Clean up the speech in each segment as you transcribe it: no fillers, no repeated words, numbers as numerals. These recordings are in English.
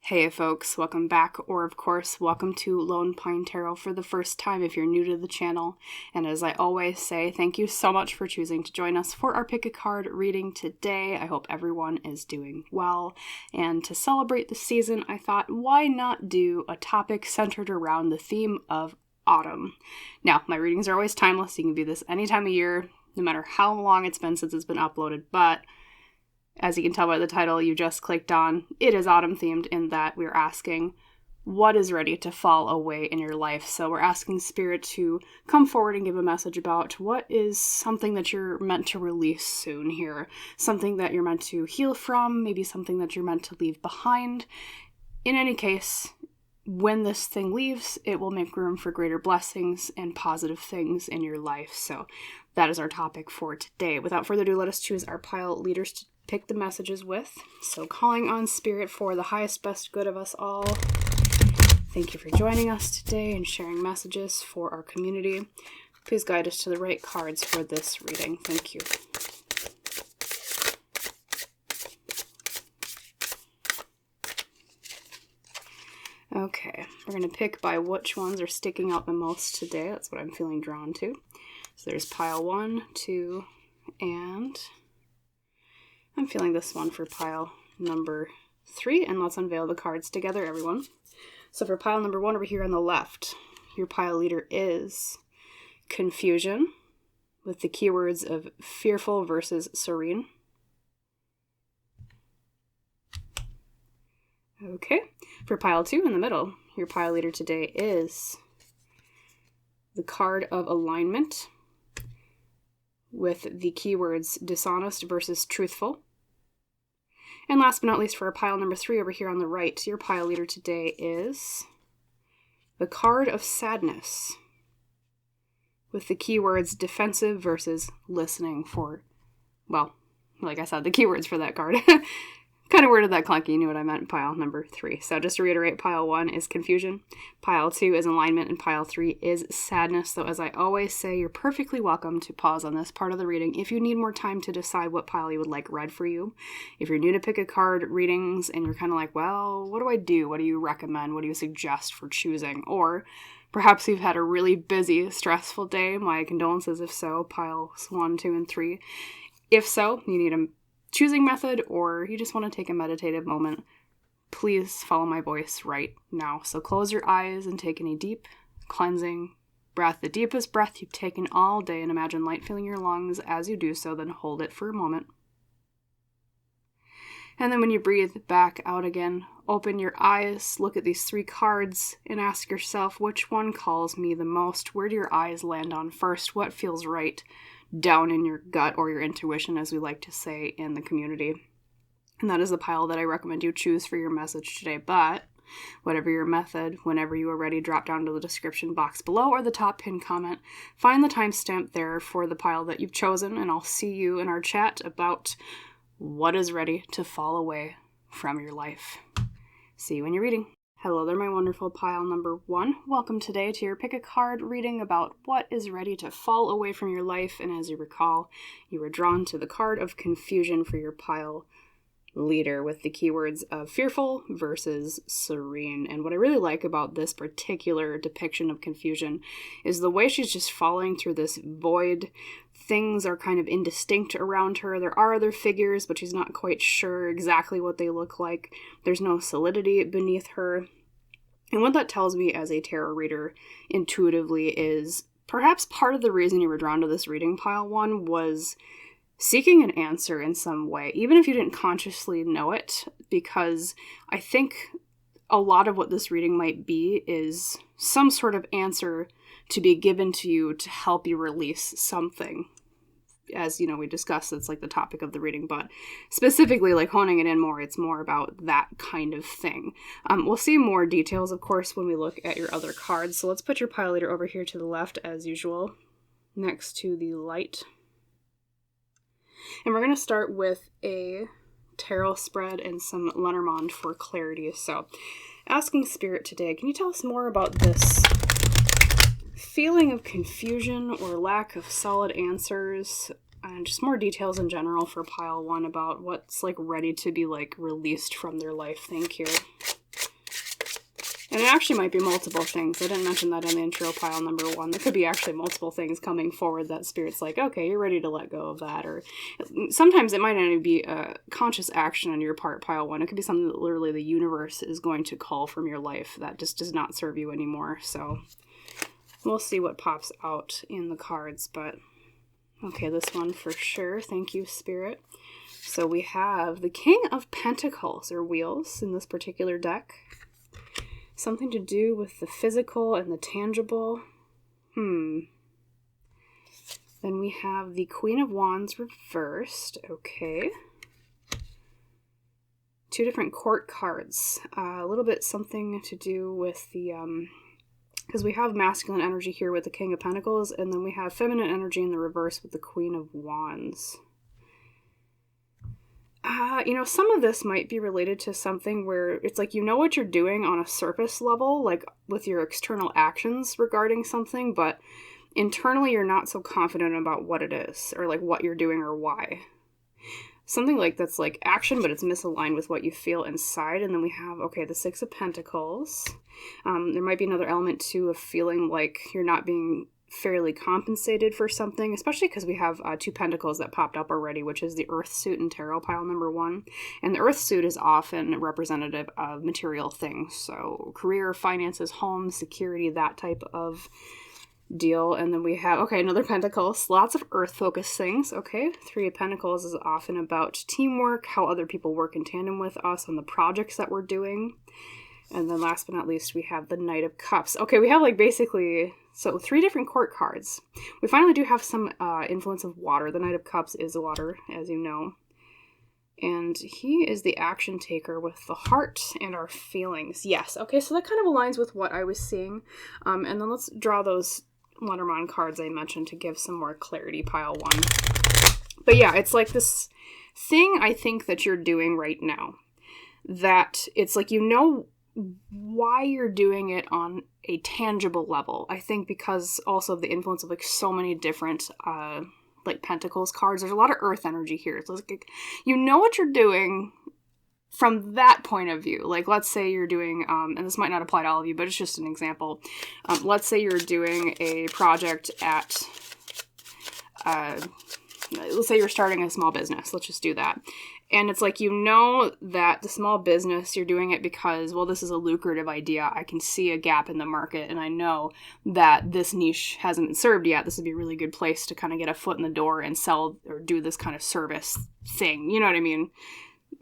Hey folks, welcome back, or of course, welcome to Lone Pine Tarot for the first time if you're new to the channel. And as I always say, thank you so much for choosing to join us for our Pick a Card reading today. I hope everyone is doing well. And to celebrate the season, I thought, why not do a topic centered around the theme of autumn? Now, my readings are always timeless. You can view this any time of year, no matter how long it's been since it's been uploaded, but as you can tell by the title you just clicked on, it is autumn themed in that we're asking what is ready to fall away in your life. So we're asking Spirit to come forward and give a message about what is something that you're meant to release soon here, something that you're meant to heal from, maybe something that you're meant to leave behind. In any case, when this thing leaves, it will make room for greater blessings and positive things in your life. So that is our topic for today. Without further ado, let us choose our pile leaders to pick the messages with. So calling on Spirit for the highest best good of us all. Thank you for joining us today and sharing messages for our community. Please guide us to the right cards for this reading. Thank you. Okay, we're going to pick by which ones are sticking out the most today. That's what I'm feeling drawn to. So there's pile 1, 2, and I'm feeling this one for pile number 3, and let's unveil the cards together, everyone. So for pile number 1 over here on the left, your pile leader is confusion, with the keywords of fearful versus serene. Okay, for pile 2 in the middle, your pile leader today is the card of alignment, with the keywords dishonest versus truthful. And last but not least, for our pile number 3 over here on the right, your pile leader today is the card of sadness, with the keywords defensive versus listening for, well, like I said, the keywords for that card. Kind of worded that clunky, you knew what I meant, pile number 3. So just to reiterate, pile 1 is confusion, pile 2 is alignment, and pile 3 is sadness. So as I always say, you're perfectly welcome to pause on this part of the reading if you need more time to decide what pile you would like read for you. If you're new to Pick a Card readings and you're kind of like, well, what do I do? What do you recommend? What do you suggest for choosing? Or perhaps you've had a really busy, stressful day. My condolences if so, piles 1, 2, and 3. If so, you need a choosing method, or you just want to take a meditative moment, please follow my voice right now. So close your eyes and take in a deep, cleansing breath, the deepest breath you've taken all day, and imagine light filling your lungs as you do so, then hold it for a moment. And then when you breathe back out again, open your eyes, look at these 3 cards, and ask yourself, which one calls me the most? Where do your eyes land on first? What feels right down in your gut, or your intuition, as we like to say in the community? And that is the pile that I recommend you choose for your message today. But whatever your method, whenever you are ready, drop down to the description box below or the top pinned comment. Find the timestamp there for the pile that you've chosen, and I'll see you in our chat about what is ready to fall away from your life. See you in your reading. Hello there, my wonderful pile number 1. Welcome today to your Pick a Card reading about what is ready to fall away from your life. And as you recall, you were drawn to the card of confusion for your pile leader, with the keywords of fearful versus serene. And what I really like about this particular depiction of confusion is the way she's just falling through this void. Things are kind of indistinct around her. There are other figures, but she's not quite sure exactly what they look like. There's no solidity beneath her. And what that tells me as a tarot reader intuitively is perhaps part of the reason you were drawn to this reading, pile 1, was seeking an answer in some way, even if you didn't consciously know it, because I think a lot of what this reading might be is some sort of answer to be given to you to help you release something. As you know, we discussed, it's like the topic of the reading, but specifically like honing it in more, it's more about that kind of thing. We'll see more details, of course, when we look at your other cards. So let's put your pile leader over here to the left, as usual, next to the light. And we're going to start with a tarot spread and some Lenormand for clarity. So, asking Spirit today, can you tell us more about this feeling of confusion or lack of solid answers, and just more details in general for pile 1 about what's like ready to be like released from their life? Thank you. And it actually might be multiple things. I didn't mention that in the intro pile number 1. There could be actually multiple things coming forward that Spirit's like, okay, you're ready to let go of that. Or sometimes it might not even be a conscious action on your part, pile 1. It could be something that literally the universe is going to call from your life that just does not serve you anymore. So we'll see what pops out in the cards. But okay, this one for sure. Thank you, Spirit. So we have the King of Pentacles, or Wheels, in this particular deck. Something to do with the physical and the tangible. Then we have the Queen of Wands reversed. Okay. 2 different court cards. A little bit something to do with the, because we have masculine energy here with the King of Pentacles, and then we have feminine energy in the reverse with the Queen of Wands. Some of this might be related to something where it's like you know what you're doing on a surface level, like with your external actions regarding something, but internally you're not so confident about what it is, or like what you're doing or why. Something like that's like action, but it's misaligned with what you feel inside. And then we have, okay, the 6 of Pentacles. There might be another element too of feeling like you're not being fairly compensated for something, especially because we have 2 pentacles that popped up already, which is the Earth suit in tarot pile number 1. And the Earth suit is often representative of material things, so career, finances, home, security, that type of deal. And then we have, okay, another Pentacles, lots of Earth focused things. Okay, 3 of Pentacles is often about teamwork, how other people work in tandem with us on the projects that we're doing. And then last but not least, we have the Knight of Cups. Okay, we have like basically, so 3 different court cards. We finally do have some influence of water. The Knight of Cups is water, as you know. And he is the action taker with the heart and our feelings. Yes, okay, so that kind of aligns with what I was seeing. And then let's draw those Lenormand cards I mentioned to give some more clarity, pile 1. But yeah, it's like this thing I think that you're doing right now. That it's like you know why you're doing it on a tangible level. I think because also of the influence of like so many different like Pentacles cards, there's a lot of Earth energy here. So it's like, you know what you're doing from that point of view. Like let's say you're doing, and this might not apply to all of you, but it's just an example. Let's say you're doing a project at, let's say you're starting a small business. Let's just do that. And it's like, you know that the small business, you're doing it because, well, this is a lucrative idea. I can see a gap in the market, and I know that this niche hasn't been served yet. This would be a really good place to kind of get a foot in the door and sell or do this kind of service thing. You know what I mean?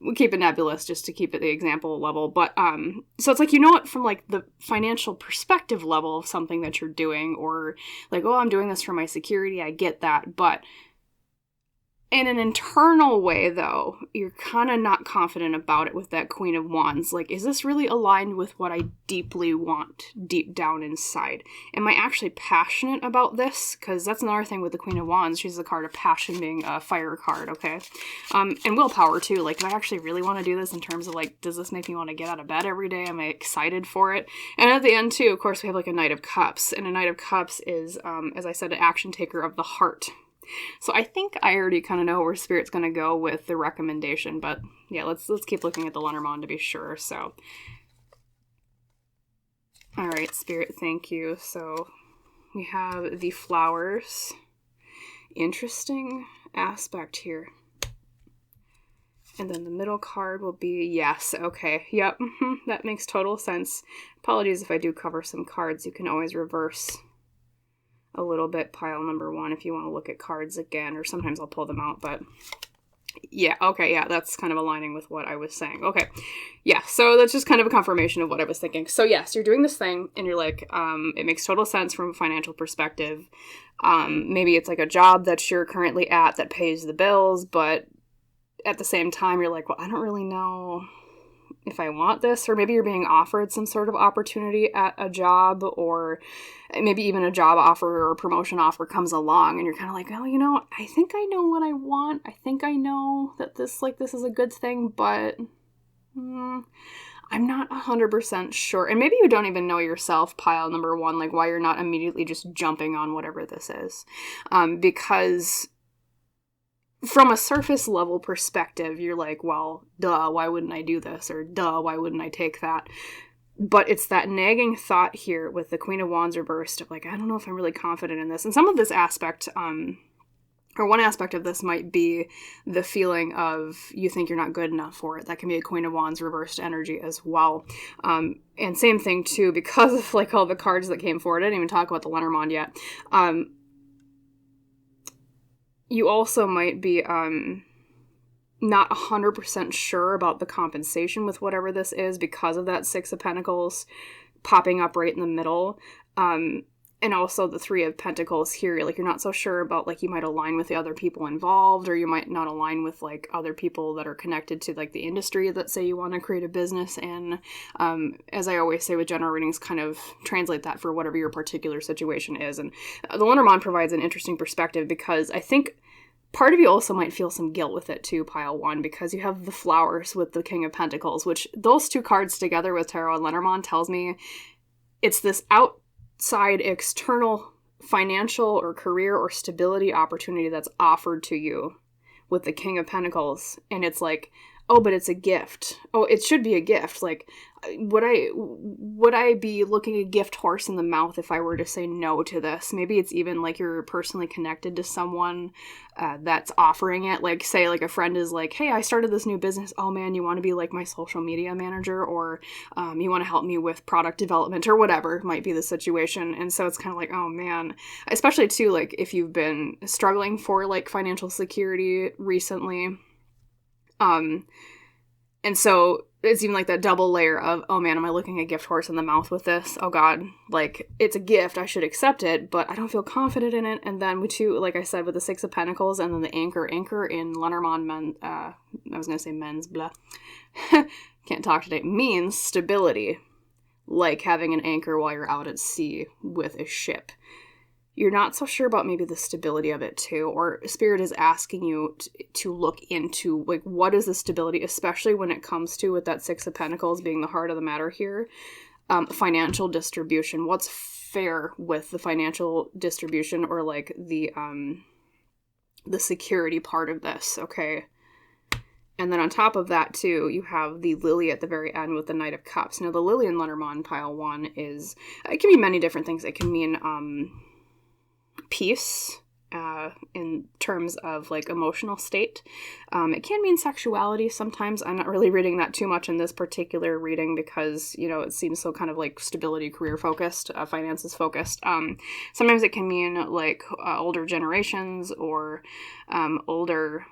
We'll keep it nebulous just to keep it the example level. But, so it's like, you know it from like the financial perspective level of something that you're doing, or like, oh, I'm doing this for my security. I get that. But in an internal way, though, you're kind of not confident about it with that Queen of Wands. Like, is this really aligned with what I deeply want deep down inside? Am I actually passionate about this? Because that's another thing with the Queen of Wands. She's the card of passion being a fire card, okay? And willpower, too. Like, do I actually really want to do this in terms of, like, does this make me want to get out of bed every day? Am I excited for it? And at the end, too, of course, we have, like, a Knight of Cups. And a Knight of Cups is, as I said, an action taker of the heart. So I think I already kind of know where Spirit's going to go with the recommendation, but yeah, let's keep looking at the Lenormand to be sure. So, all right, Spirit, thank you. So we have the flowers. Interesting aspect here. And then the middle card will be yes. Okay. Yep. That makes total sense. Apologies if I do cover some cards. You can always reverse a little bit pile number 1 if you want to look at cards again, or sometimes I'll pull them out, but yeah, okay, yeah, that's kind of aligning with what I was saying. Okay, yeah, so that's just kind of a confirmation of what I was thinking. So yes, you're doing this thing, and you're like, it makes total sense from a financial perspective. Maybe it's like a job that you're currently at that pays the bills, but at the same time, you're like, well, I don't really know if I want this, or maybe you're being offered some sort of opportunity at a job, or maybe even a job offer or a promotion offer comes along, and you're kind of like, oh, you know, I think I know what I want. I think I know that this is a good thing, but I'm not 100% sure. And maybe you don't even know yourself, pile number 1, like why you're not immediately just jumping on whatever this is. Because from a surface level perspective, you're like, well, duh, why wouldn't I do this? Or duh, why wouldn't I take that? But it's that nagging thought here with the Queen of Wands reversed of like, I don't know if I'm really confident in this. And some of this aspect, or one aspect of this might be the feeling of you think you're not good enough for it. That can be a Queen of Wands reversed energy as well. And same thing too, because of like all the cards that came forward. I didn't even talk about the Lenormand yet. You also might be not 100% sure about the compensation with whatever this is because of that Six of Pentacles popping up right in the middle. And also the Three of Pentacles here, like you're not so sure about, like you might align with the other people involved, or you might not align with like other people that are connected to like the industry that say you want to create a business in. As I always say with general readings, kind of translate that for whatever your particular situation is. And the Lenormand provides an interesting perspective because I think part of you also might feel some guilt with it too, pile one, because you have the flowers with the King of Pentacles, which those two cards together with Tarot and Lenormand tells me it's this outside external financial or career or stability opportunity that's offered to you with the King of Pentacles. And it's like, oh, but it's a gift. Oh, it should be a gift. Like, would I be looking a gift horse in the mouth if I were to say no to this? Maybe it's even like you're personally connected to someone that's offering it. Like, say, like a friend is like, hey, I started this new business. Oh man, you want to be like my social media manager, or you want to help me with product development, or whatever might be the situation. And so it's kind of like, oh man, especially too, like if you've been struggling for like financial security recently. And so it's even like that double layer of, oh man, am I looking a gift horse in the mouth with this? Oh God, like it's a gift, I should accept it, but I don't feel confident in it. And then we too, like I said, with the Six of Pentacles and then the anchor in Lenormand, I was going to say men's, blah, can't talk today, means stability, like having an anchor while you're out at sea with a ship. You're not so sure about maybe the stability of it too, or Spirit is asking you to look into, like, what is the stability, especially when it comes to, with that Six of Pentacles being the heart of the matter here, financial distribution. What's fair with the financial distribution, or like the security part of this, okay? And then on top of that too, you have the Lily at the very end with the Knight of Cups. Now the Lily in Lenormand pile one is, it can mean many different things. It can mean, peace in terms of like emotional state. It can mean sexuality sometimes. I'm not really reading that too much in this particular reading because, you know, it seems so kind of like stability, career focused, finances focused. Sometimes it can mean like older generations or older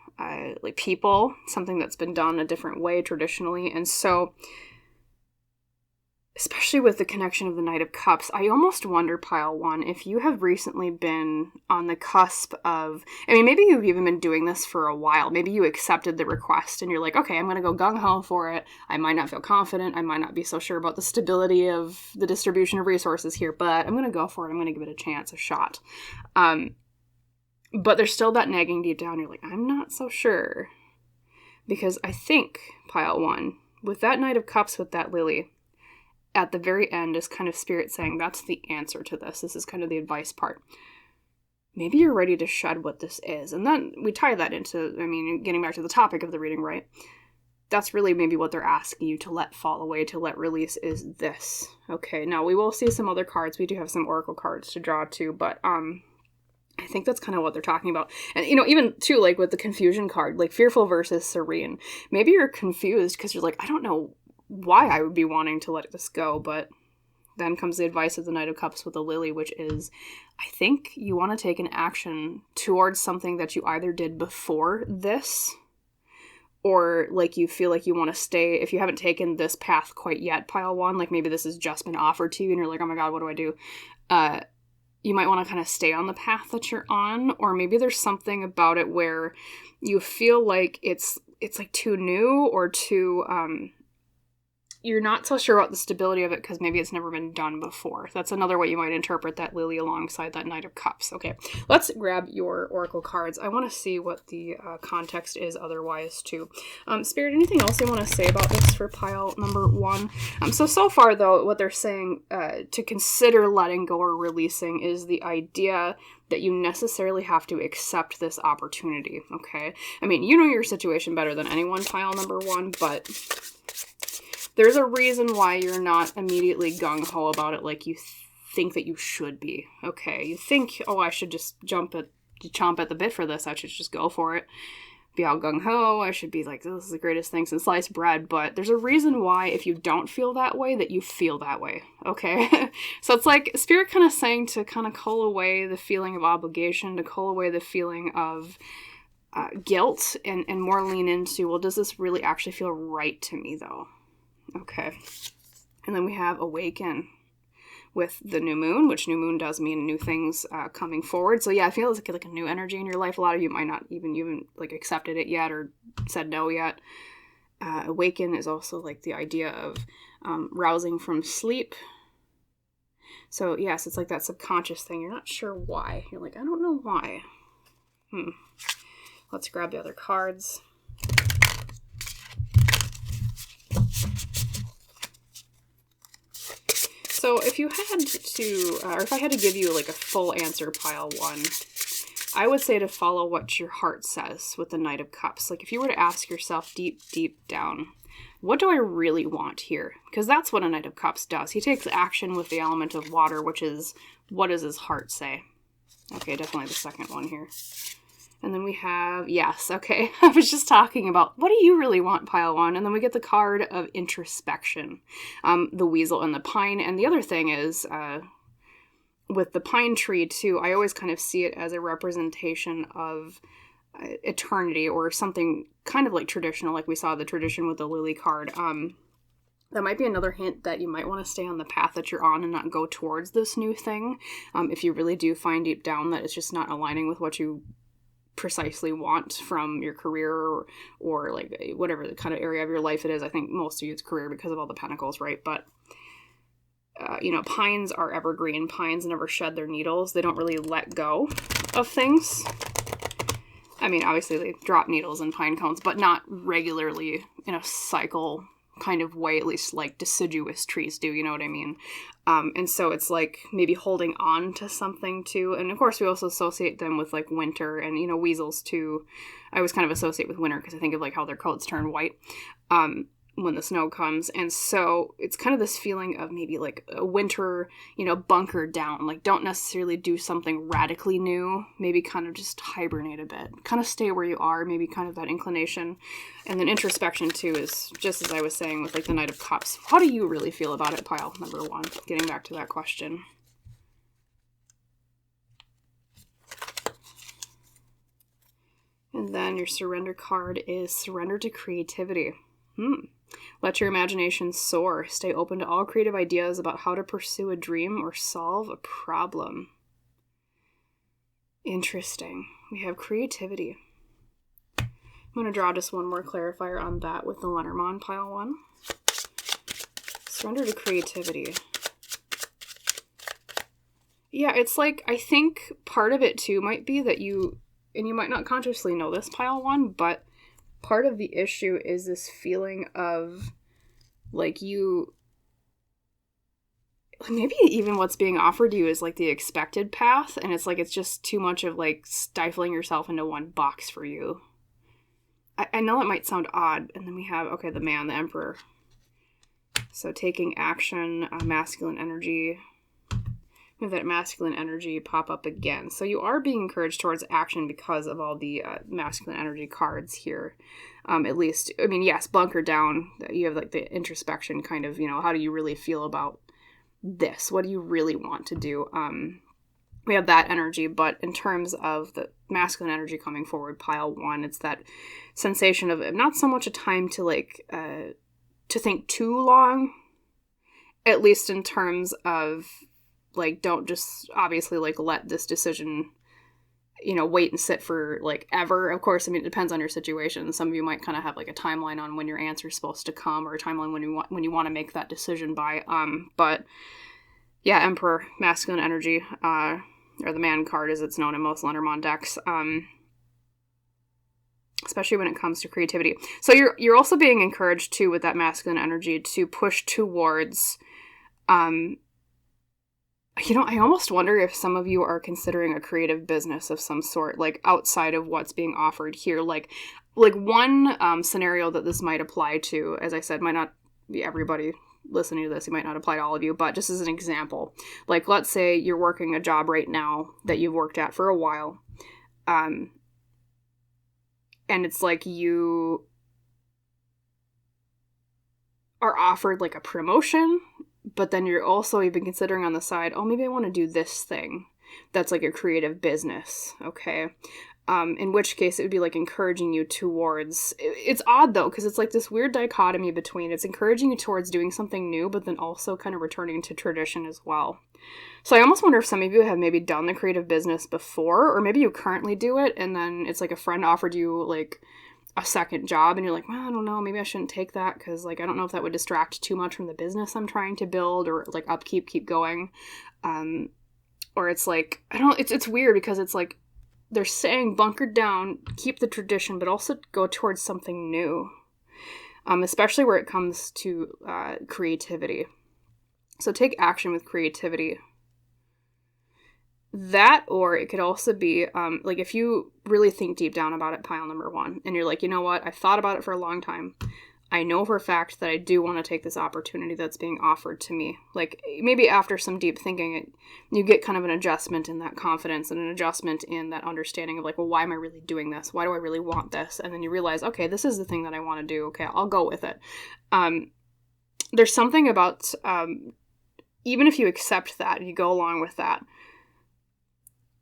like people, something that's been done a different way traditionally. And so especially with the connection of the Knight of Cups, I almost wonder, pile one, if you have recently been on the cusp of, I mean, maybe you've even been doing this for a while. Maybe you accepted the request and you're like, okay, I'm going to go gung-ho for it. I might not feel confident. I might not be so sure about the stability of the distribution of resources here, but I'm going to go for it. I'm going to give it a chance, a shot. But there's still that nagging deep down. You're like, I'm not so sure. Because I think, pile one, with that Knight of Cups with that Lily, at the very end is kind of Spirit saying, that's the answer to this. This is kind of the advice part. Maybe you're ready to shed what this is. And then we tie that into, I mean, getting back to the topic of the reading, right? That's really maybe what they're asking you to let fall away, to let release, is this. Okay, now we will see some other cards. We do have some oracle cards to draw too, but I think that's kind of what they're talking about. And, you know, even too, like with the confusion card, like fearful versus serene. Maybe you're confused because you're like, I don't know why I would be wanting to let this go, but then comes the advice of the Knight of Cups with the Lily, which is, I think you want to take an action towards something that you either did before this, or like you feel like you want to stay, if you haven't taken this path quite yet, pile one, like maybe this has just been offered to you and you're like, oh my God, what do I do? You might want to kind of stay on the path that you're on, or maybe there's something about it where you feel like it's like too new or too, you're not so sure about the stability of it because maybe it's never been done before. That's another way you might interpret that Lily alongside that Knight of Cups. Okay, let's grab your oracle cards. I want to see what the context is otherwise too. Spirit, anything else you want to say about this for pile number one? So far though, what they're saying to consider letting go or releasing is the idea that you necessarily have to accept this opportunity, okay? I mean, you know your situation better than anyone, pile number one, but there's a reason why you're not immediately gung-ho about it like you think that you should be. Okay, you think, oh, I should just chomp at the bit for this. I should just go for it. Be all gung-ho. I should be like, this is the greatest thing since sliced bread. But there's a reason why if you don't feel that way, that you feel that way. Okay? So it's like Spirit kind of saying to kind of cull away the feeling of obligation, to cull away the feeling of guilt, and more lean into, well, does this really actually feel right to me, though? Okay. And then we have awaken with the new moon, which new moon does mean new things coming forward. So yeah, I feel it's like a new energy in your life. A lot of you might not even like accepted it yet or said no yet. Awaken is also like the idea of rousing from sleep. So yes, it's like that subconscious thing. You're not sure why. You're like, I don't know why. Let's grab the other cards. So if you had to, or if I had to give you like a full answer, pile one, I would say to follow what your heart says with the Knight of Cups. Like if you were to ask yourself deep, deep down, what do I really want here? Because that's what a Knight of Cups does. He takes action with the element of water, which is, what does his heart say? Okay, definitely the second one here. And then we have, yes, okay, I was just talking about, what do you really want, pile one? And then we get the card of introspection, the weasel and the pine. And the other thing is, with the pine tree too, I always kind of see it as a representation of eternity or something kind of like traditional, like we saw the tradition with the lily card. That might be another hint that you might want to stay on the path that you're on and not go towards this new thing. If you really do find deep down that it's just not aligning with what you precisely want from your career or like whatever the kind of area of your life it is. I think most of you it's career because of all the pentacles, right? But pines are evergreen. Pines never shed their needles. They don't really let go of things. I mean, obviously they drop needles in pine cones, but not regularly in a cycle kind of way, at least like deciduous trees do, you know what I mean? And so it's like maybe holding on to something too. And of course we also associate them with like winter and, weasels too. I always kind of associate with winter because I think of like how their coats turn white when the snow comes. And so it's kind of this feeling of maybe like a winter, bunker down, like don't necessarily do something radically new, maybe kind of just hibernate a bit, kind of stay where you are, maybe kind of that inclination. And then introspection too is just as I was saying with like the Knight of Cups. How do you really feel about it, pile number one? Getting back to that question. And then your surrender card is surrender to creativity. Let your imagination soar. Stay open to all creative ideas about how to pursue a dream or solve a problem. Interesting. We have creativity. I'm going to draw just one more clarifier on that with the Lenormand, pile one. Surrender to creativity. Yeah, it's like, I think part of it too might be that you might not consciously know this, pile one, but part of the issue is this feeling of like maybe even what's being offered to you is like the expected path, and it's like it's just too much of like stifling yourself into one box for you. I know it might sound odd. And then we have, okay, the man, the emperor. So taking action, masculine energy. We have that masculine energy pop up again. So you are being encouraged towards action because of all the masculine energy cards here. At least, I mean, yes, bunker down. You have like the introspection kind of, how do you really feel about this? What do you really want to do? We have that energy, but in terms of the masculine energy coming forward, pile one, it's that sensation of not so much a time to like, to think too long, at least in terms of like, don't just obviously like let this decision, wait and sit for like ever. Of course, I mean, it depends on your situation. Some of you might kind of have like a timeline on when your answer is supposed to come, or a timeline when you want to make that decision by. But yeah, Emperor, masculine energy, or the man card as it's known in most Lenormand decks. Especially when it comes to creativity. So you're also being encouraged too with that masculine energy to push towards, I almost wonder if some of you are considering a creative business of some sort, like outside of what's being offered here. Like one scenario that this might apply to, as I said, might not everybody listening to this, it might not apply to all of you, but just as an example, like, let's say you're working a job right now that you've worked at for a while, and it's like you are offered like a promotion, but then you've been considering on the side, oh, maybe I want to do this thing that's like a creative business, okay? In which case it would be like encouraging you towards, it's odd though, because it's like this weird dichotomy between it's encouraging you towards doing something new, but then also kind of returning to tradition as well. So I almost wonder if some of you have maybe done the creative business before, or maybe you currently do it, and then it's like a friend offered you like a second job, and you're like, well, I don't know, maybe I shouldn't take that, because like I don't know if that would distract too much from the business I'm trying to build, or like keep going. Or it's like, it's weird, because it's like they're saying bunker down, keep the tradition, but also go towards something new, especially where it comes to creativity. So take action with creativity. That, or it could also be, like, if you really think deep down about it, pile number 1, and you're like, you know what, I've thought about it for a long time. I know for a fact that I do want to take this opportunity that's being offered to me. Like, maybe after some deep thinking, you get kind of an adjustment in that confidence and an adjustment in that understanding of like, well, why am I really doing this? Why do I really want this? And then you realize, okay, this is the thing that I want to do. Okay, I'll go with it. There's something about, even if you accept that and you go along with that,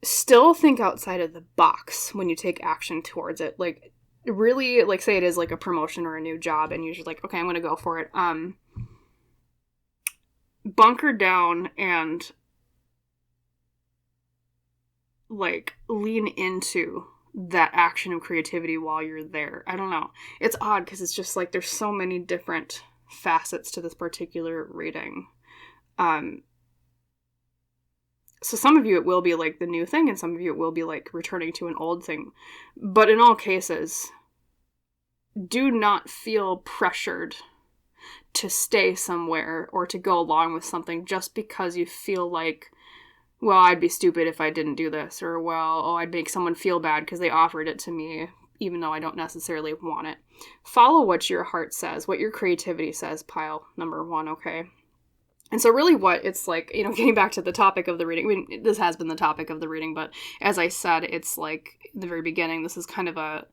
still think outside of the box when you take action towards it. Like, really, like, say it is like a promotion or a new job, and you're just like, okay, I'm gonna go for it. Bunker down and like lean into that action of creativity while you're there. I don't know. It's odd because it's just like there's so many different facets to this particular reading. So some of you it will be like the new thing, and some of you it will be like returning to an old thing. But in all cases, do not feel pressured to stay somewhere or to go along with something just because you feel like, well, I'd be stupid if I didn't do this, or, well, oh, I'd make someone feel bad because they offered it to me, even though I don't necessarily want it. Follow what your heart says, what your creativity says, pile number 1, okay? And so really what it's like, you know, getting back to the topic of the reading, I mean, this has been the topic of the reading, but as I said, it's like the very beginning, this is kind of a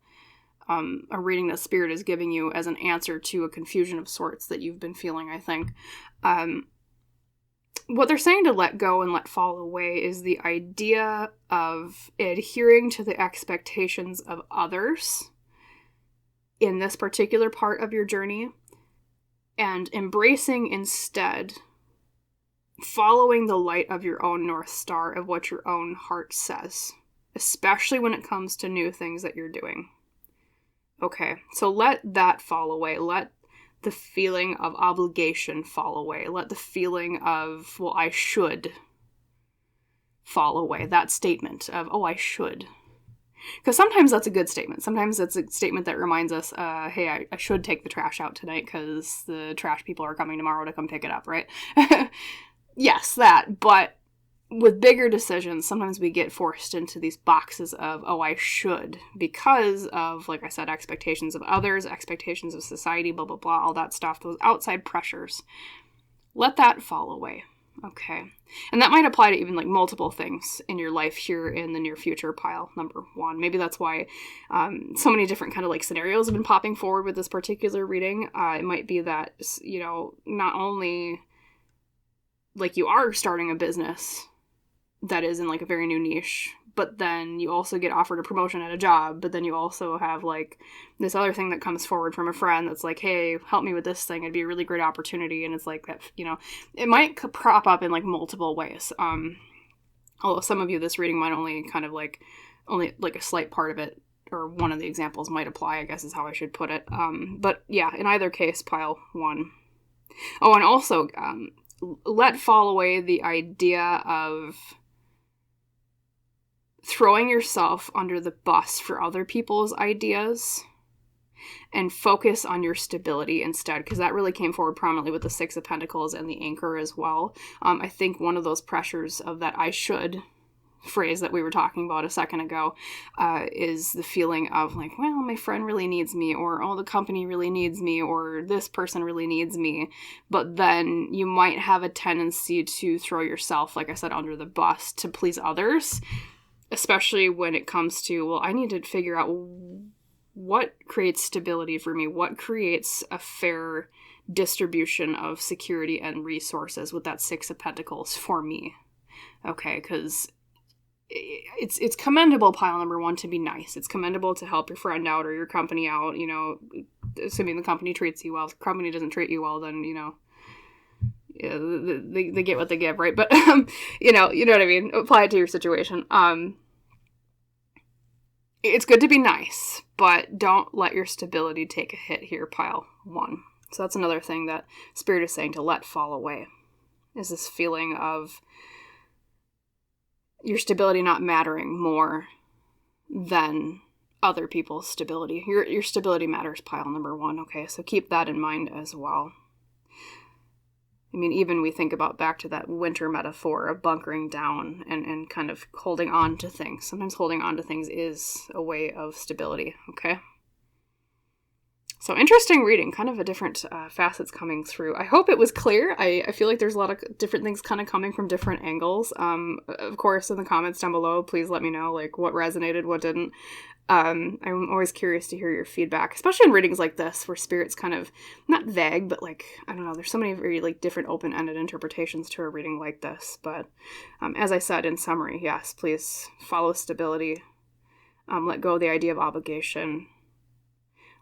reading that Spirit is giving you as an answer to a confusion of sorts that you've been feeling, I think. What they're saying to let go and let fall away is the idea of adhering to the expectations of others in this particular part of your journey, and embracing instead following the light of your own North Star of what your own heart says, especially when it comes to new things that you're doing. Okay, so let that fall away. Let the feeling of obligation fall away. Let the feeling of, well, I should fall away. That statement of, oh, I should. Because sometimes that's a good statement. Sometimes it's a statement that reminds us, hey, I should take the trash out tonight because the trash people are coming tomorrow to come pick it up, right? Yes, that. But with bigger decisions, sometimes we get forced into these boxes of, oh, I should, because of, like I said, expectations of others, expectations of society, blah, blah, blah, all that stuff, those outside pressures. Let that fall away. Okay. And that might apply to even like multiple things in your life here in the near future, pile number 1. Maybe that's why so many different kind of like scenarios have been popping forward with this particular reading. It might be that, you know, not only like you are starting a business that is in like a very new niche, but then you also get offered a promotion at a job, but then you also have like this other thing that comes forward from a friend that's like, hey, help me with this thing, it'd be a really great opportunity. And it's like that, you know, it might prop up in like multiple ways. Although some of you, this reading might only like a slight part of it, or one of the examples might apply, I guess is how I should put it. But yeah, in either case, pile 1. Oh, and also let fall away the idea of throwing yourself under the bus for other people's ideas, and focus on your stability instead, because that really came forward prominently with the 6 of Pentacles and the Anchor as well. I think one of those pressures of that I should phrase that we were talking about a second ago, is the feeling of like, well, my friend really needs me, or oh, the company really needs me, or this person really needs me. But then you might have a tendency to throw yourself, like I said, under the bus to please others, especially when it comes to, well, I need to figure out what creates stability for me, what creates a fair distribution of security and resources with that Six of Pentacles for me. Okay, because it's commendable, pile number one, to be nice. It's commendable to help your friend out or your company out, you know, assuming the company treats you well. If the company doesn't treat you well, then, you know, yeah, they get what they give, right? But, you know what I mean? Apply it to your situation. It's good to be nice, but don't let your stability take a hit here, pile one. So that's another thing that Spirit is saying to let fall away, is this feeling of your stability not mattering more than other people's stability. Your stability matters, pile number one, okay? So keep that in mind as well. I mean, even we think about back to that winter metaphor of bunkering down and kind of holding on to things. Sometimes holding on to things is a way of stability, okay? So interesting reading, kind of a different facets coming through. I hope it was clear. I feel like there's a lot of different things kind of coming from different angles. Of course, in the comments down below, please let me know like what resonated, what didn't. I'm always curious to hear your feedback, especially in readings like this, where Spirit's kind of not vague, but like, I don't know, there's so many very like different open-ended interpretations to a reading like this. But as I said in summary, yes, please follow stability. Let go of the idea of obligation.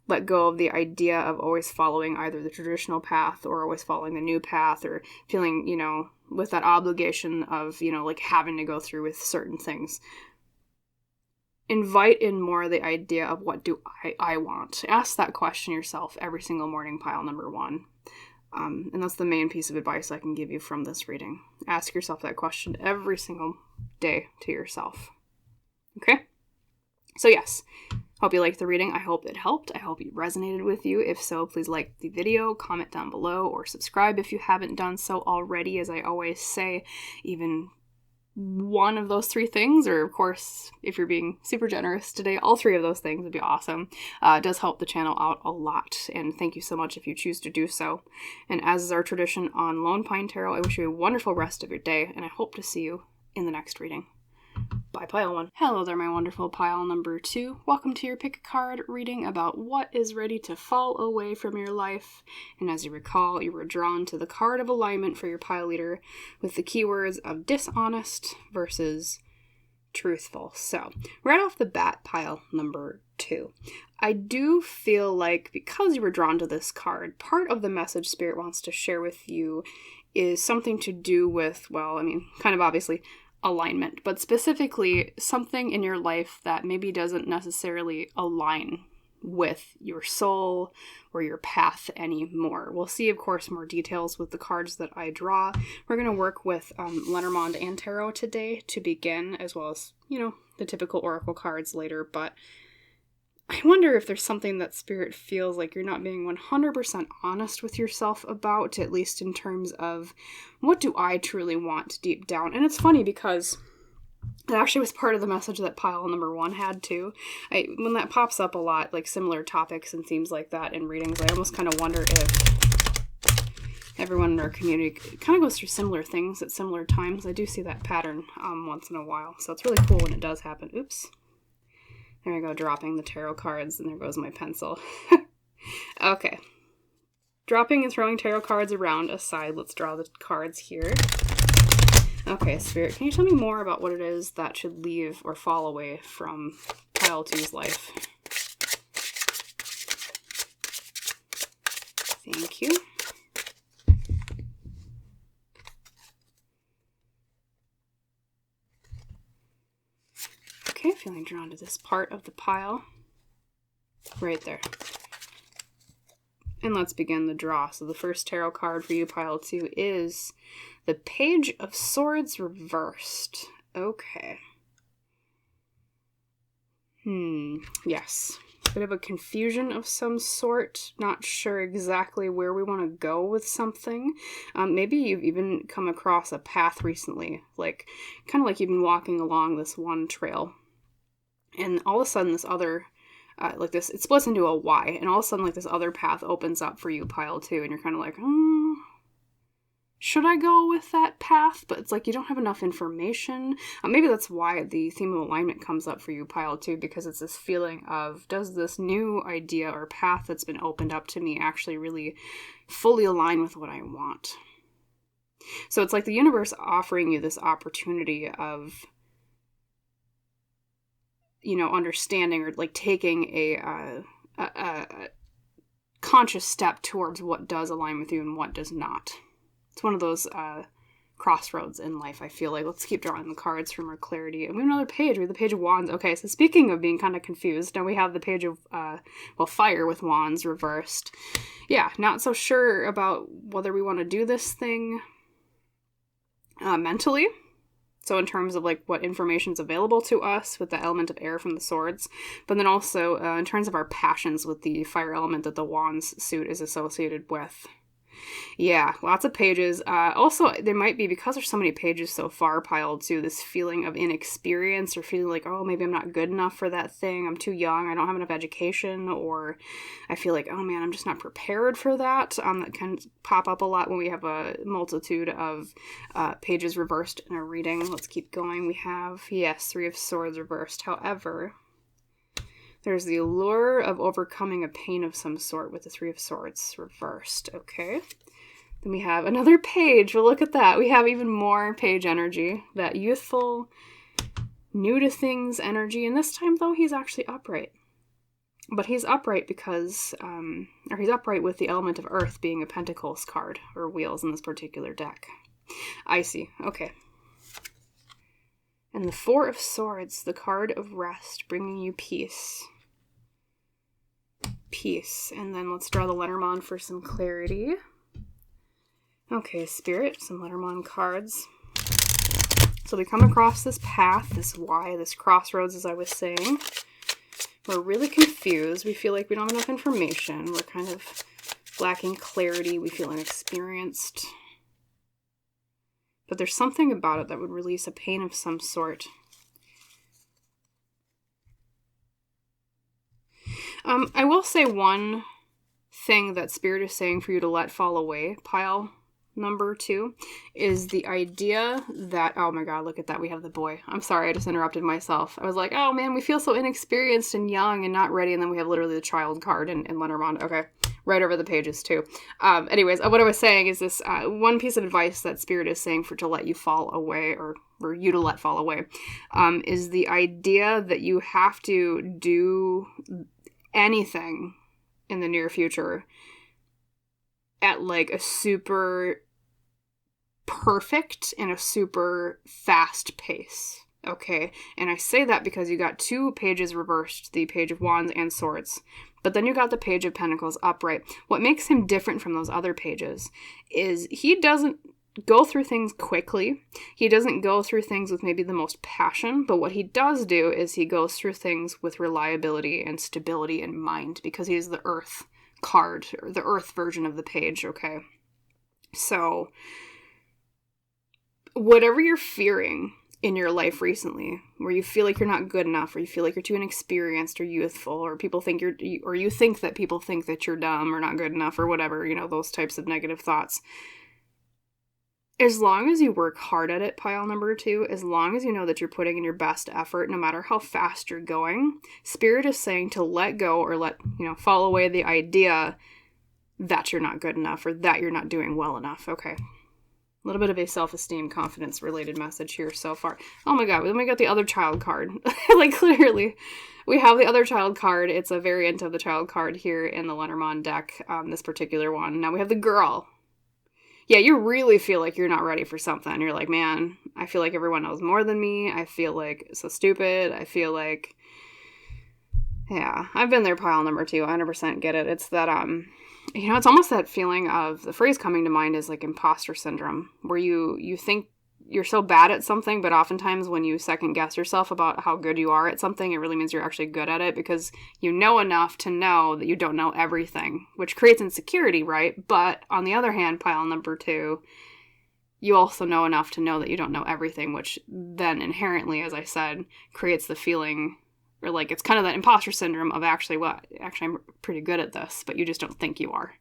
Let go of the idea of always following either the traditional path or always following the new path, or feeling, you know, with that obligation of, you know, like having to go through with certain things. Invite in more the idea of what do I want. Ask that question yourself every single morning, pile number one. And that's the main piece of advice I can give you from this reading. Ask yourself that question every single day to yourself. Okay? So yes, hope you liked the reading. I hope it helped. I hope it resonated with you. If so, please like the video, comment down below, or subscribe if you haven't done so already. As I always say, even one of those three things, or of course, if you're being super generous today, all three of those things would be awesome. It does help the channel out a lot, and thank you so much if you choose to do so. And as is our tradition on Lone Pine Tarot, I wish you a wonderful rest of your day, and I hope to see you in the next reading. Bye, pile one. Hello there, my wonderful pile number two. Welcome to your pick a card reading about what is ready to fall away from your life. And as you recall, you were drawn to the card of alignment for your pile leader with the keywords of dishonest versus truthful. So, right off the bat, pile number two. I do feel like because you were drawn to this card, part of the message Spirit wants to share with you is something to do with, well, I mean, kind of obviously, alignment, but specifically something in your life that maybe doesn't necessarily align with your soul or your path anymore. We'll see, of course, more details with the cards that I draw. We're going to work with Lenormand and Tarot today to begin, as well as, you know, the typical oracle cards later, but I wonder if there's something that Spirit feels like you're not being 100% honest with yourself about, at least in terms of what do I truly want deep down. And it's funny because it actually was part of the message that pile number one had too. When that pops up a lot, like similar topics and themes like that in readings, I almost kind of wonder if everyone in our community kind of goes through similar things at similar times. I do see that pattern once in a while, so it's really cool when it does happen. Oops. There I go, dropping the tarot cards, and there goes my pencil. Okay. Dropping and throwing tarot cards around aside, let's draw the cards here. Okay, Spirit, can you tell me more about what it is that should leave or fall away from pile two's life? Thank you. Okay, feeling drawn to this part of the pile. Right there. And let's begin the draw. So the first tarot card for you, pile two, is the Page of Swords reversed. Okay. Yes. bit of a confusion of some sort, not sure exactly where we want to go with something. Maybe you've even come across a path recently, like kind of like you've been walking along this one trail, and all of a sudden this other, like this, it splits into a Y, and all of a sudden like this other path opens up for you, pile 2, and you're kind of like, should I go with that path? But it's like you don't have enough information. Maybe that's why the theme of alignment comes up for you, pile 2, because it's this feeling of, does this new idea or path that's been opened up to me actually really fully align with what I want? So it's like the universe offering you this opportunity of, understanding or like taking a conscious step towards what does align with you and what does not. It's one of those crossroads in life, I feel like. Let's keep drawing the cards for more clarity. And we have another page. We have the Page of Wands. Okay, so speaking of being kind of confused, now we have the Page of, Fire with Wands reversed. Yeah, not so sure about whether we want to do this thing mentally. So in terms of like what information is available to us with the element of air from the swords, but then also in terms of our passions with the fire element that the Wands suit is associated with. Yeah, lots of pages. Also, there might be, because there's so many pages so far piled to, this feeling of inexperience or feeling like, oh, maybe I'm not good enough for that thing. I'm too young. I don't have enough education. Or I feel like, oh man, I'm just not prepared for that. That can pop up a lot when we have a multitude of pages reversed in a reading. Let's keep going. We have, yes, 3 of Swords reversed. However, there's the allure of overcoming a pain of some sort with the 3 of Swords reversed. Okay. Then we have another page. Well, look at that. We have even more page energy. That youthful, new to things energy. And this time, though, he's actually upright. But he's upright because, he's upright with the element of earth being a pentacles card, or wheels in this particular deck. I see. Okay. And the 4 of Swords, the card of rest, bringing you peace. Peace. And then let's draw the Lenormand for some clarity. Okay, Spirit, some Lenormand cards. So we come across this path, this Y, this crossroads, as I was saying. We're really confused. We feel like we don't have enough information. We're kind of lacking clarity. We feel inexperienced. But there's something about it that would release a pain of some sort. I will say one thing that Spirit is saying for you to let fall away, pile number 2, is the idea that, oh my god, look at that, we have the boy. I'm sorry, I just interrupted myself. I was like, oh man, we feel so inexperienced and young and not ready, and then we have literally the child card in Lenormand. Okay, right over the pages too. Anyways, what I was saying is this one piece of advice that Spirit is saying to let you fall away, or for you to let fall away, is the idea that you have to do anything in the near future at like a super perfect and a super fast pace. Okay, and I say that because you got 2 pages reversed, the Page of Wands and Swords, but then you got the Page of Pentacles upright. What makes him different from those other pages is he doesn't go through things quickly. He doesn't go through things with maybe the most passion, but what he does do is he goes through things with reliability and stability in mind, because he is the Earth card, or the Earth version of the page, okay? So, whatever you're fearing in your life recently, where you feel like you're not good enough, or you feel like you're too inexperienced or youthful, or people think you think that people think that you're dumb or not good enough, or whatever, those types of negative thoughts. As long as you work hard at it, pile number 2, as long as you know that you're putting in your best effort, no matter how fast you're going, Spirit is saying to let go, or fall away the idea that you're not good enough, or that you're not doing well enough. Okay. A little bit of a self-esteem, confidence-related message here so far. Oh my god, then we got the other child card. Clearly. We have the other child card. It's a variant of the child card here in the Lenormand deck, this particular one. Now we have the girl. Yeah, you really feel like you're not ready for something. You're like, man, I feel like everyone knows more than me. I feel like it's so stupid. I feel like, yeah, I've been there, pile number 2. 100% get it. It's that, it's almost that feeling of, the phrase coming to mind is like imposter syndrome, where you think you're so bad at something, but oftentimes when you second guess yourself about how good you are at something, it really means you're actually good at it because you know enough to know that you don't know everything, which creates insecurity, right? But on the other hand, pile number 2, you also know enough to know that you don't know everything, which then inherently, as I said, creates the feeling, or like it's kind of that imposter syndrome of actually I'm pretty good at this, but you just don't think you are.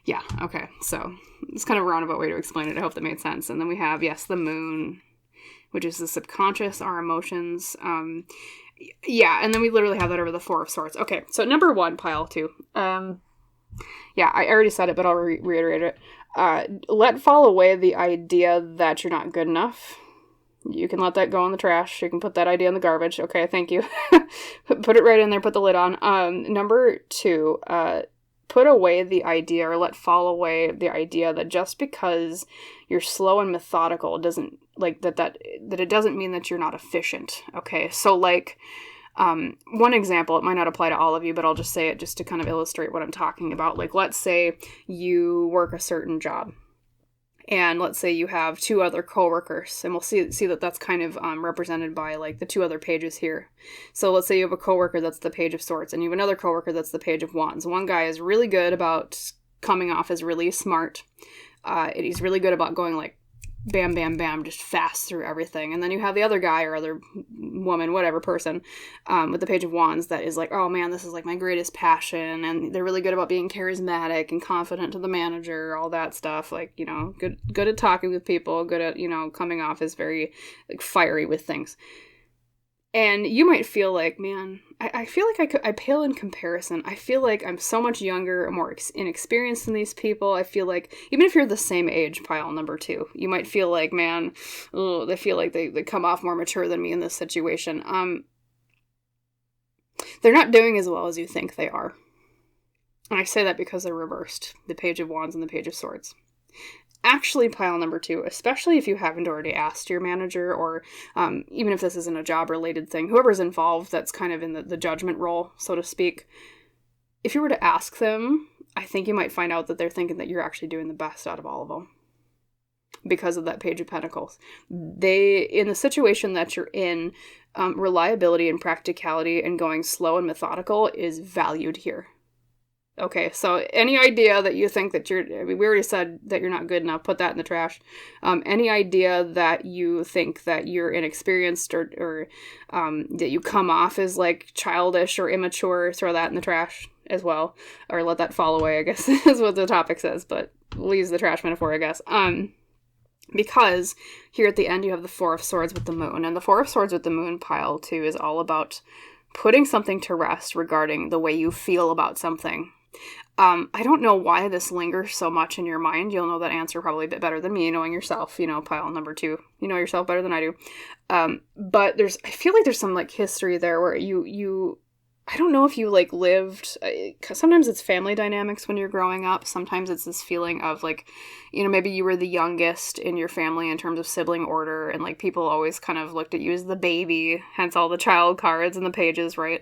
Yeah, okay, so it's kind of a roundabout way to explain it. I hope that made sense. And then we have, yes, the moon, which is the subconscious, our emotions. Yeah, and then we literally have that over the 4 of Swords. Okay, so number 1, pile 2. Yeah, I already said it, but I'll reiterate it. Let fall away the idea that you're not good enough. You can let that go in the trash. You can put that idea in the garbage. Okay, thank you. Put it right in there, put the lid on. Number 2, put away the idea, or let fall away the idea that just because you're slow and methodical doesn't, like, that it doesn't mean that you're not efficient. Okay, so like, one example, it might not apply to all of you, but I'll just say it just to kind of illustrate what I'm talking about. Like, let's say you work a certain job, and let's say you have 2 other coworkers, and we'll see that that's kind of represented by like the 2 other pages here. So let's say you have a coworker that's the Page of Swords, and you have another coworker that's the Page of Wands. One guy is really good about coming off as really smart. And he's really good about going like bam, bam, bam, just fast through everything. And then you have the other guy or other woman, whatever person, with the Page of Wands that is like, oh man, this is like my greatest passion. And they're really good about being charismatic and confident to the manager, all that stuff. Like, you know, good at talking with people, good at, you know, coming off as very like fiery with things. And you might feel like, man, I feel like I pale in comparison. I feel like I'm so much younger, more inexperienced than these people. I feel like, even if you're the same age, pile number 2, you might feel like, man, they feel like they come off more mature than me in this situation. They're not doing as well as you think they are. And I say that because they're reversed, the Page of Wands and the Page of Swords. Actually, pile number 2, especially if you haven't already asked your manager, or even if this isn't a job-related thing, whoever's involved that's kind of in the judgment role, so to speak, if you were to ask them, I think you might find out that they're thinking that you're actually doing the best out of all of them because of that Page of Pentacles. In the situation that you're in, reliability and practicality and going slow and methodical is valued here. Okay, so any idea that you think that we already said that you're not good enough, put that in the trash. Any idea that you think that you're inexperienced or that you come off as like childish or immature, throw that in the trash as well. Or let that fall away, I guess is what the topic says, but we'll use the trash metaphor, I guess. Because here at the end you have the 4 of Swords with the Moon, and the 4 of Swords with the Moon, pile 2, is all about putting something to rest regarding the way you feel about something. I don't know why this lingers so much in your mind. You'll know that answer probably a bit better than me, knowing yourself, you know, pile number 2. You know yourself better than I do. But I feel like there's some like history there where you I don't know if you like lived, sometimes it's family dynamics when you're growing up. Sometimes it's this feeling of like, you know, maybe you were the youngest in your family in terms of sibling order, and like people always kind of looked at you as the baby, hence all the child cards and the pages, right?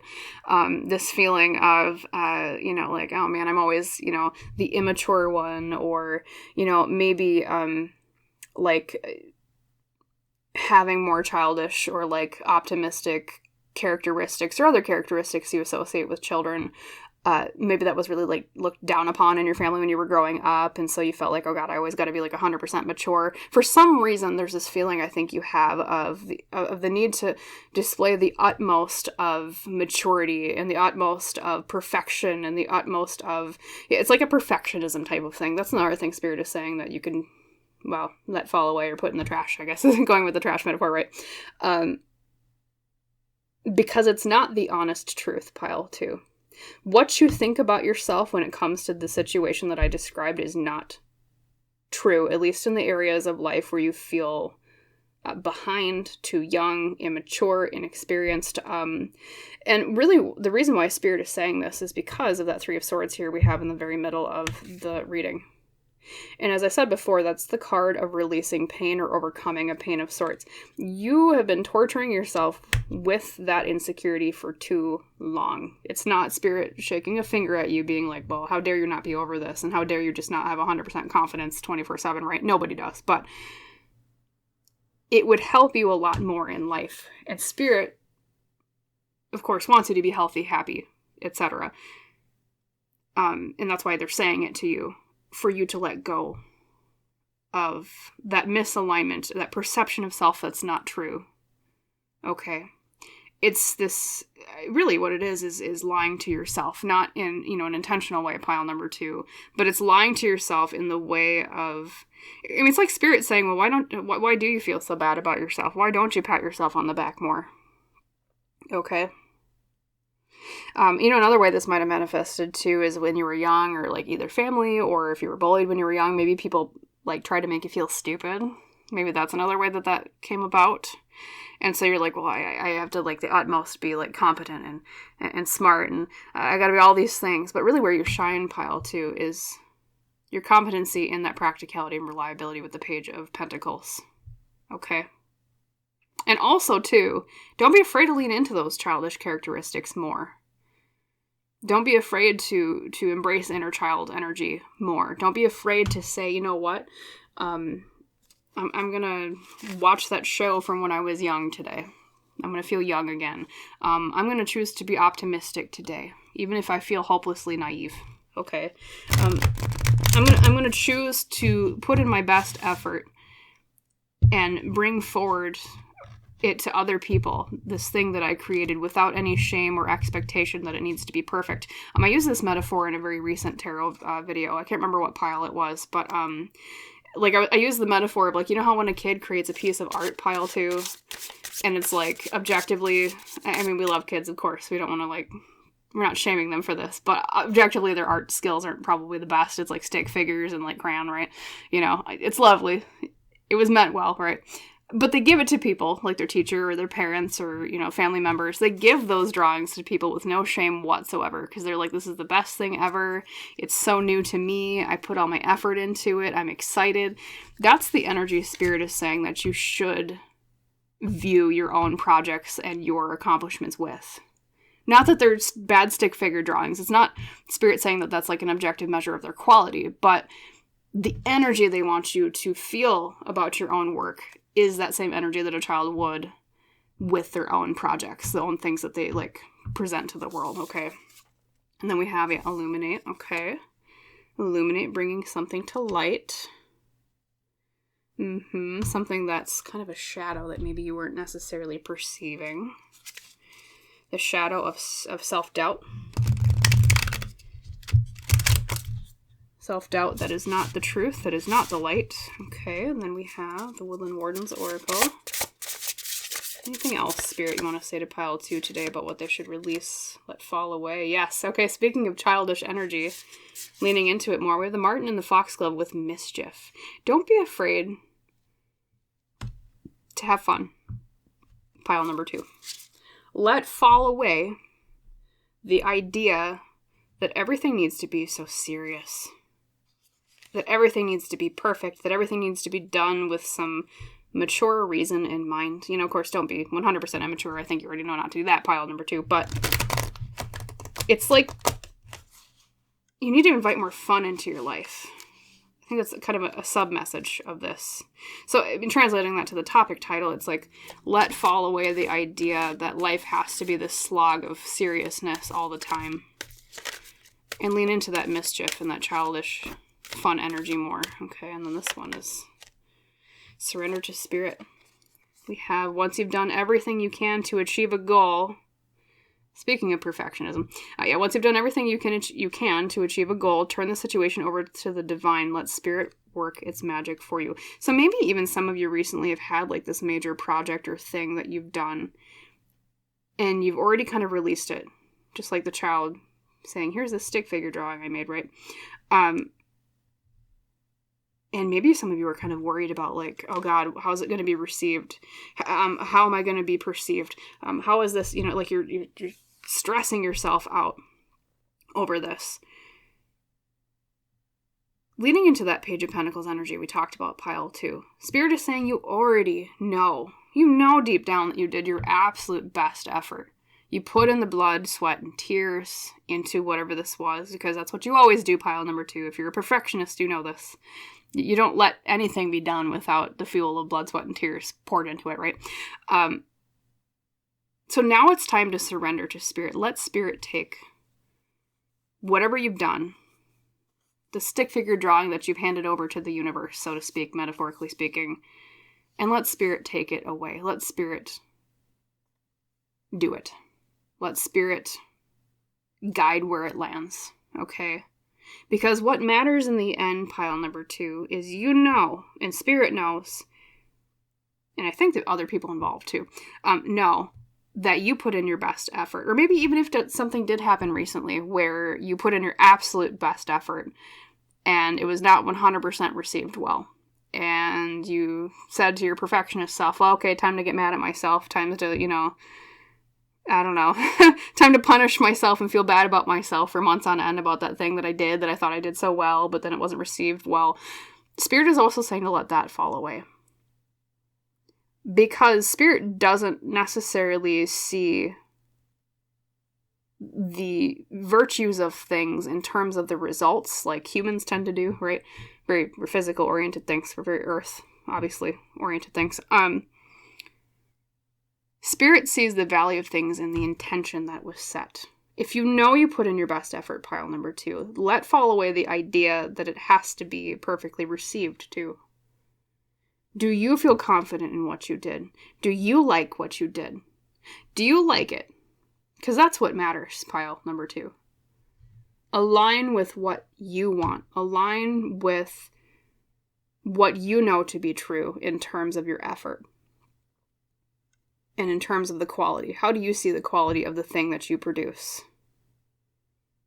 This feeling of, you know, like, oh man, I'm always, you know, the immature one, or, you know, maybe like having more childish or like optimistic characteristics or other characteristics you associate with children. Maybe that was really like looked down upon in your family when you were growing up, and so you felt like, oh god, I always got to be like 100% mature. For some reason there's this feeling I think you have of the need to display the utmost of maturity and the utmost of perfection and the utmost of, it's like a perfectionism type of thing. That's another thing Spirit is saying that you can, well, let fall away or put in the trash, I guess, going with the trash metaphor, right? Because it's not the honest truth, pile 2. What you think about yourself when it comes to the situation that I described is not true, at least in the areas of life where you feel behind, too young, immature, inexperienced. And really, the reason why Spirit is saying this is because of that 3 of Swords here we have in the very middle of the reading. And as I said before, that's the card of releasing pain or overcoming a pain of sorts. You have been torturing yourself with that insecurity for too long. It's not Spirit shaking a finger at you being like, well, how dare you not be over this? And how dare you just not have 100% confidence 24/7, right? Nobody does. But it would help you a lot more in life. And Spirit, of course, wants you to be healthy, happy, etc. And that's why they're saying it to you, for you to let go of that misalignment, that perception of self that's not true. Okay. It's this, really what it is lying to yourself, not in, an intentional way, pile number 2, but it's lying to yourself in the way of, it's like Spirit saying, well, why do you feel so bad about yourself? Why don't you pat yourself on the back more? Okay. Another way this might have manifested too is when you were young, or like either family, or if you were bullied when you were young, maybe people like try to make you feel stupid. Maybe that's another way that came about. And so you're like, well, I have to like the utmost be like competent and smart, and I gotta be all these things. But really where your shine, pile 2, is your competency in that practicality and reliability with the Page of Pentacles. Okay. And also too, don't be afraid to lean into those childish characteristics more. Don't be afraid to embrace inner child energy more. Don't be afraid to say, you know what, I'm going to watch that show from when I was young today. I'm going to feel young again. I'm going to choose to be optimistic today, even if I feel hopelessly naive. Okay. I'm going to choose to put in my best effort and bring forward it to other people, this thing that I created, without any shame or expectation that it needs to be perfect. I use this metaphor in a very recent tarot video. I can't remember what pile it was, but like I use the metaphor of like, how when a kid creates a piece of art, pile 2, and it's like objectively, we love kids, of course, we don't want to like, we're not shaming them for this, but objectively their art skills aren't probably the best. It's like stick figures and like crayon, right? It's lovely. It was meant well, right? But they give it to people, like their teacher or their parents or, family members. They give those drawings to people with no shame whatsoever, because they're like, this is the best thing ever. It's so new to me. I put all my effort into it. I'm excited. That's the energy Spirit is saying that you should view your own projects and your accomplishments with. Not that there's bad stick figure drawings. It's not Spirit saying that that's like an objective measure of their quality, but the energy they want you to feel about your own work is that same energy that a child would with their own projects, the own things that they like present to the world. Okay. And then we have illuminate. Okay. Illuminate, bringing something to light. Something that's kind of a shadow that maybe you weren't necessarily perceiving. The shadow of self-doubt. Self-doubt that is not the truth, that is not the light. Okay, and then we have the Woodland Wardens Oracle. Anything else, Spirit, you want to say to pile 2 today about what they should release, let fall away? Yes, okay, speaking of childish energy, leaning into it more, we have the Martin and the Foxglove with mischief. Don't be afraid to have fun. Pile number 2. Let fall away the idea that everything needs to be so serious. That everything needs to be perfect, that everything needs to be done with some mature reason in mind. Of course, don't be 100% immature. I think you already know not to do that, pile number 2. But it's like you need to invite more fun into your life. I think that's kind of a sub-message of this. So in translating that to the topic title, it's like, let fall away the idea that life has to be this slog of seriousness all the time. And lean into that mischief and that childish fun energy more. Okay, and then this one is surrender to Spirit. We have, once you've done everything you can to achieve a goal. Speaking of perfectionism, once you've done everything you can to achieve a goal, turn the situation over to the divine. Let Spirit work its magic for you. So maybe even some of you recently have had like this major project or thing that you've done, and you've already kind of released it, just like the child saying, here's this stick figure drawing I made, right? And maybe some of you are kind of worried about like, oh God, how's it going to be received? How am I going to be perceived? How is this, like you're stressing yourself out over this. Leading into that Page of Pentacles energy we talked about, pile 2. Spirit is saying you already know. You know deep down that you did your absolute best effort. You put in the blood, sweat, and tears into whatever this was, because that's what you always do, pile number 2. If you're a perfectionist, you know this. You don't let anything be done without the fuel of blood, sweat, and tears poured into it, right? So now it's time to surrender to Spirit. Let Spirit take whatever you've done, the stick figure drawing that you've handed over to the universe, so to speak, metaphorically speaking, and let Spirit take it away. Let Spirit do it. Let Spirit guide where it lands, okay? Because what matters in the end, pile number 2, is and Spirit knows, and I think that other people involved too, know that you put in your best effort. Or maybe even if something did happen recently where you put in your absolute best effort and it was not 100% received well. And you said to your perfectionist self, well, okay, time to get mad at myself. Time to, I don't know, time to punish myself and feel bad about myself for months on end about that thing that I did that I thought I did so well, but then it wasn't received well. Spirit is also saying to let that fall away. Because Spirit doesn't necessarily see the virtues of things in terms of the results like humans tend to do, right? Very physical-oriented things, for very earth, obviously, oriented things. Spirit sees the value of things in the intention that was set. If you put in your best effort, pile number 2, let fall away the idea that it has to be perfectly received too. Do you feel confident in what you did? Do you like what you did? Do you like it? Because that's what matters, pile number 2. Align with what you want. Align with what you know to be true in terms of your effort. And in terms of the quality. How do you see the quality of the thing that you produce?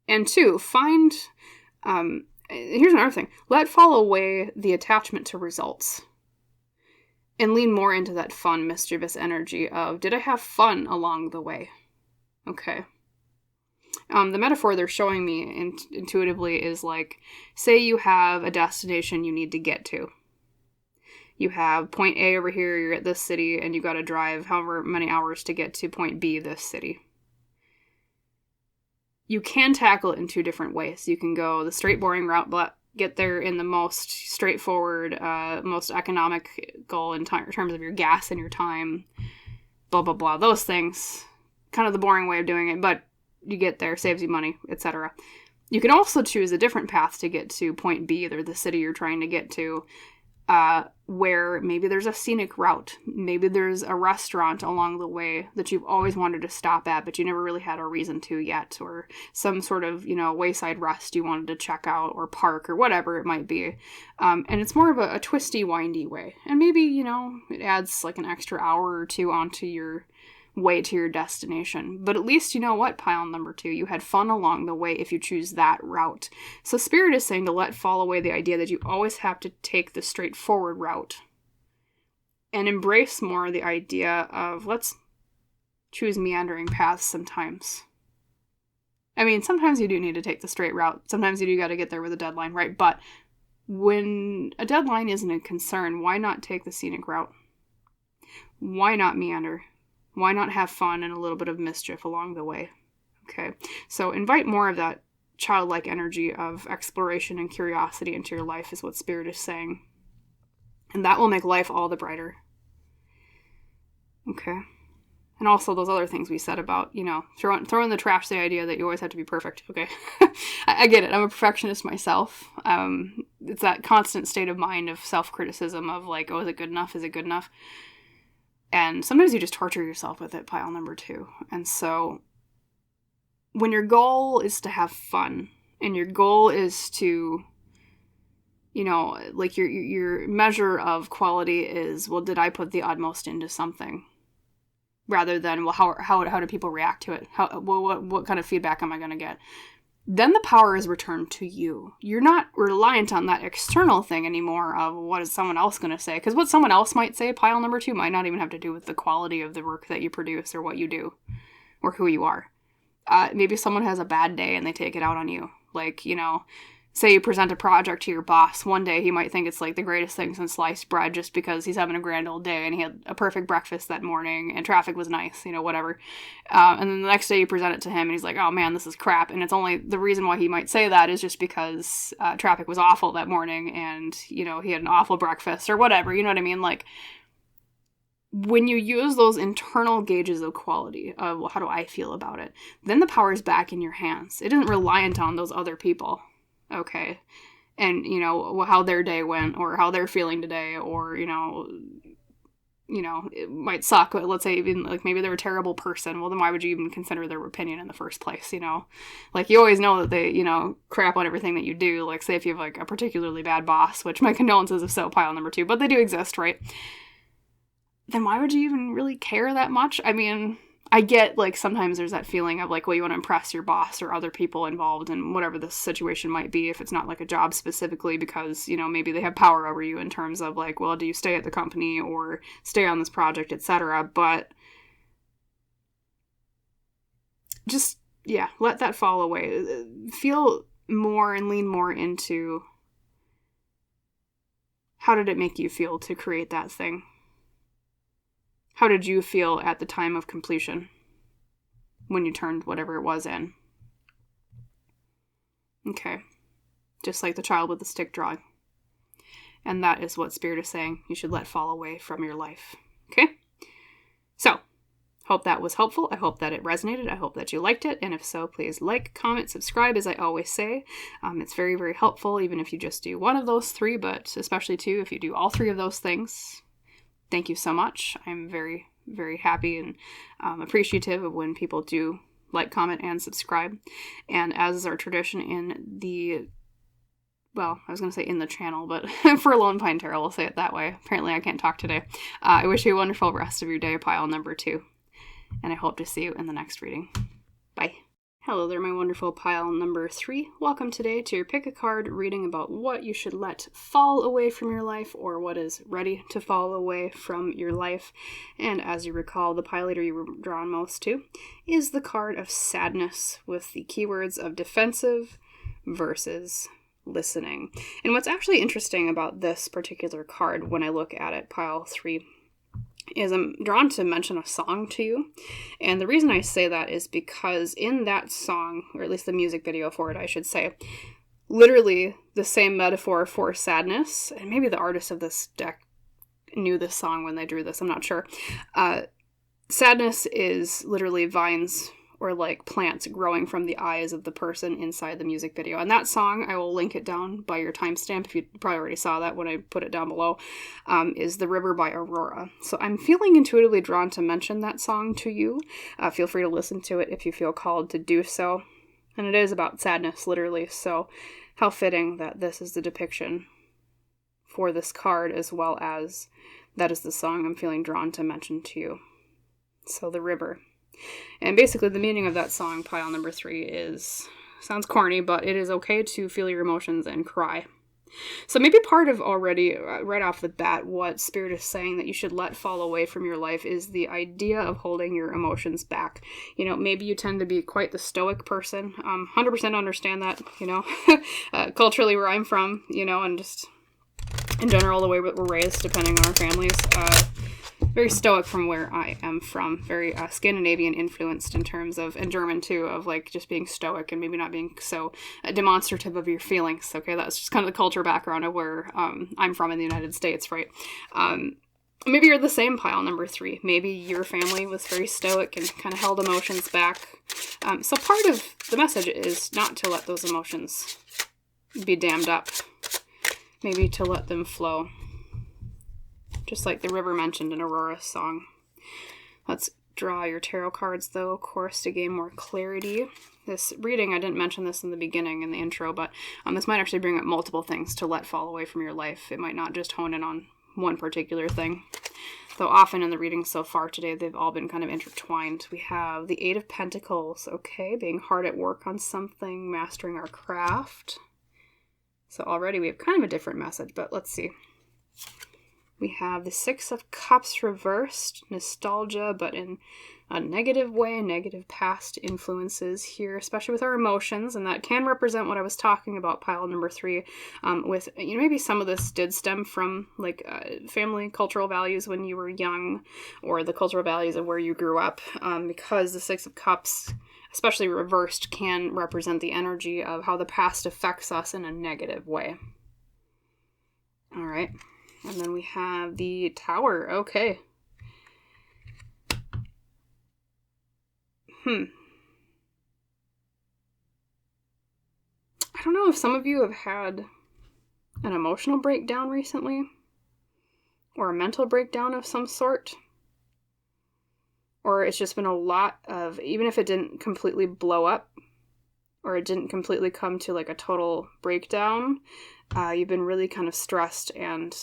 And 2, find... here's another thing. Let fall away the attachment to results. And lean more into that fun, mischievous energy of, did I have fun along the way? Okay. The metaphor they're showing me intuitively is like, say you have a destination you need to get to. You have point A over here, you're at this city, and you got to drive however many hours to get to point B, this city. You can tackle it in 2 different ways. You can go the straight, boring route, but get there in the most straightforward, most economical in terms of your gas and your time, blah, blah, blah. Those things. Kind of the boring way of doing it, but you get there, saves you money, etc. You can also choose a different path to get to point B, or the city you're trying to get to, where maybe there's a scenic route. Maybe there's a restaurant along the way that you've always wanted to stop at, but you never really had a reason to yet, or some sort of, wayside rest you wanted to check out, or park, or whatever it might be. And it's more of a twisty, windy way. And maybe, it adds like an extra hour or 2 onto your way to your destination. But at least you know what, pile number 2, you had fun along the way if you choose that route. So Spirit is saying to let fall away the idea that you always have to take the straightforward route. And embrace more the idea of, let's choose meandering paths sometimes. I mean, sometimes you do need to take the straight route. Sometimes you do got to get there with a deadline, right? But when a deadline isn't a concern, why not take the scenic route? Why not meander? Why not have fun and a little bit of mischief along the way? Okay, so invite more of that childlike energy of exploration and curiosity into your life is what Spirit is saying. And that will make life all the brighter. Okay. And also those other things we said about, throw in the trash the idea that you always have to be perfect. Okay. I get it. I'm a perfectionist myself. It's that constant state of mind of self-criticism of like, oh, is it good enough? Is it good enough? And sometimes you just torture yourself with it, pile number 2. And so when your goal is to have fun and your goal is to, like your measure of quality is, well, did I put the utmost into something? Rather than, well, how do people react to it? What kind of feedback am I going to get? Then the power is returned to you. You're not reliant on that external thing anymore of what is someone else going to say. Because what someone else might say, pile number 2, might not even have to do with the quality of the work that you produce or what you do or who you are. Maybe someone has a bad day and they take it out on you. Like, say you present a project to your boss. One day he might think it's like the greatest thing since sliced bread just because he's having a grand old day and he had a perfect breakfast that morning and traffic was nice, whatever. And then the next day you present it to him and he's like, oh man, this is crap. And it's only the reason why he might say that is just because traffic was awful that morning and, he had an awful breakfast or whatever. You know what I mean? Like, when you use those internal gauges of quality of, well, how do I feel about it? Then the power is back in your hands. It isn't reliant on those other people. Okay. And, how their day went or how they're feeling today or, it might suck, but let's say even like maybe they're a terrible person. Well, then why would you even consider their opinion in the first place? Like you always know that they, crap on everything that you do. Like say if you have like a particularly bad boss, which my condolences if so, pile number 2, but they do exist, right? Then why would you even really care that much? I mean, I get, like, sometimes there's that feeling of, like, well, you want to impress your boss or other people involved in whatever the situation might be, if it's not, like, a job specifically, because, maybe they have power over you in terms of, like, well, do you stay at the company or stay on this project, etc. But just, yeah, let that fall away. Feel more and lean more into how did it make you feel to create that thing? How did you feel at the time of completion when you turned whatever it was in? Okay. Just like the child with the stick drawing. And that is what Spirit is saying you should let fall away from your life. Okay? So, hope that was helpful. I hope that it resonated. I hope that you liked it. And if so, please like, comment, subscribe, as I always say. It's very, very helpful, even if you just do one of those 3, but especially 2 if you do all 3 of those things. Thank you so much. I'm very, very happy and appreciative of when people do like, comment, and subscribe. And as is our tradition in the, well, I was going to say in the channel, but for Lone Pine Tarot, we'll say it that way. Apparently I can't talk today. I wish you a wonderful rest of your day, pile number 2. And I hope to see you in the next reading. Bye. Hello there, my wonderful pile number 3. Welcome today to your pick a card reading about what you should let fall away from your life or what is ready to fall away from your life. And as you recall, the pile leader you were drawn most to is the card of sadness with the keywords of defensive versus listening. And what's actually interesting about this particular card when I look at it, pile 3, is I'm drawn to mention a song to you. And the reason I say that is because in that song, or at least the music video for it, I should say, literally the same metaphor for sadness, and maybe the artist of this deck knew this song when they drew this, I'm not sure. Sadness is literally vines or like plants growing from the eyes of the person inside the music video. And that song, I will link it down by your timestamp, if you probably already saw that when I put it down below, is The River by Aurora. So I'm feeling intuitively drawn to mention that song to you. Feel free to listen to it if you feel called to do so. And it is about sadness, literally, so how fitting that this is the depiction for this card, as well as that is the song I'm feeling drawn to mention to you. So The River. And basically the meaning of that song, pile number 3, is, sounds corny, but it is okay to feel your emotions and cry. So maybe part of already, right off the bat, what Spirit is saying that you should let fall away from your life is the idea of holding your emotions back. Maybe you tend to be quite the stoic person. 100% understand that, culturally where I'm from, and just in general the way we're raised, depending on our families. Very stoic from where I am from, very Scandinavian influenced in terms of, and German too, of like just being stoic and maybe not being so demonstrative of your feelings. Okay, that's just kind of the culture background of where I'm from in the United States, right? Maybe you're the same, pile number 3. Maybe your family was very stoic and kind of held emotions back. So part of the message is not to let those emotions be dammed up. Maybe to let them flow. Just like the river mentioned in Aurora's song. Let's draw your tarot cards, though, of course, to gain more clarity. This reading, I didn't mention this in the beginning, in the intro, but this might actually bring up multiple things to let fall away from your life. It might not just hone in on one particular thing. Though often in the readings so far today, they've all been kind of intertwined. We have the 8 of Pentacles, okay, being hard at work on something, mastering our craft. So already we have kind of a different message, but let's see. We have the Six of Cups reversed, nostalgia, but in a negative way, negative past influences here, especially with our emotions, and that can represent what I was talking about, pile number 3, with, maybe some of this did stem from, family cultural values when you were young, or the cultural values of where you grew up, because the Six of Cups, especially reversed, can represent the energy of how the past affects us in a negative way. All right. And then we have the Tower. Okay. I don't know if some of you have had an emotional breakdown recently, or a mental breakdown of some sort, or it's just been a lot of, even if it didn't completely blow up, or it didn't completely come to like a total breakdown, you've been really kind of stressed and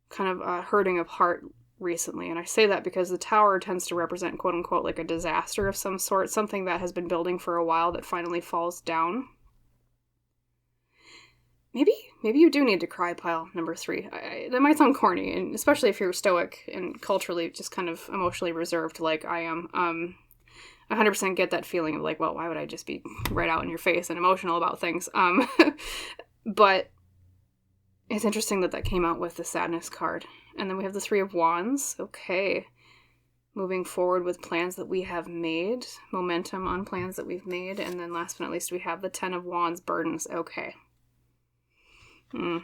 kind of hurting of heart recently. And I say that because the Tower tends to represent, quote unquote, like a disaster of some sort, something that has been building for a while that finally falls down. Maybe you do need to cry, pile number 3. That might sound corny, and especially if you're stoic and culturally just kind of emotionally reserved like I am. 100% get that feeling of like, well, why would I just be right out in your face and emotional about things? But it's interesting that came out with the Sadness card. And then we have the Three of Wands. Okay. Moving forward with plans that we have made. Momentum on plans that we've made. And then last but not least, we have the Ten of Wands, burdens. Okay. I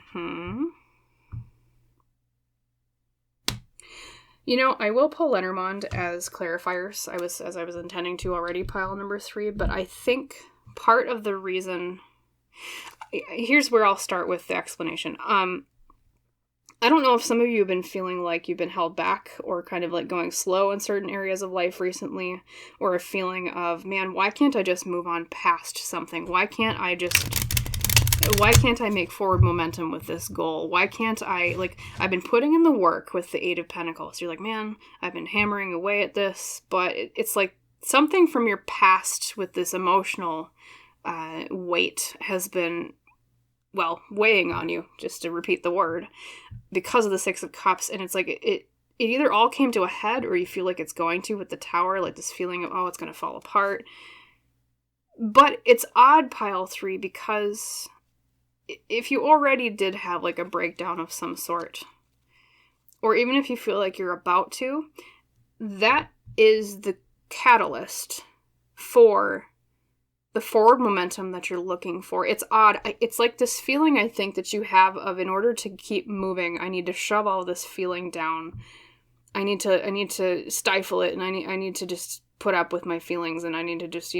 will pull Lenormand as clarifiers. As I was intending to already, pile number 3, but I think part of the reason, here's where I'll start with the explanation. I don't know if some of you have been feeling like you've been held back or kind of like going slow in certain areas of life recently, or a feeling of, man, why can't I just move on past something? Why can't I make forward momentum with this goal? Why can't I've been putting in the work with the Eight of Pentacles. You're like, man, I've been hammering away at this, but it's like something from your past with this emotional weight has been, weighing on you, just to repeat the word, because of the Six of Cups. And it's like, it either all came to a head, or you feel like it's going to with the Tower, like this feeling of, oh, it's going to fall apart. But it's odd, pile 3, because if you already did have like a breakdown of some sort, or even if you feel like you're about to, that is the catalyst for the forward momentum that you're looking for. It's odd. It's like this feeling, I think, that you have of, in order to keep moving, I need to shove all this feeling down. I need to stifle it, and I need to just put up with my feelings, and I need to just,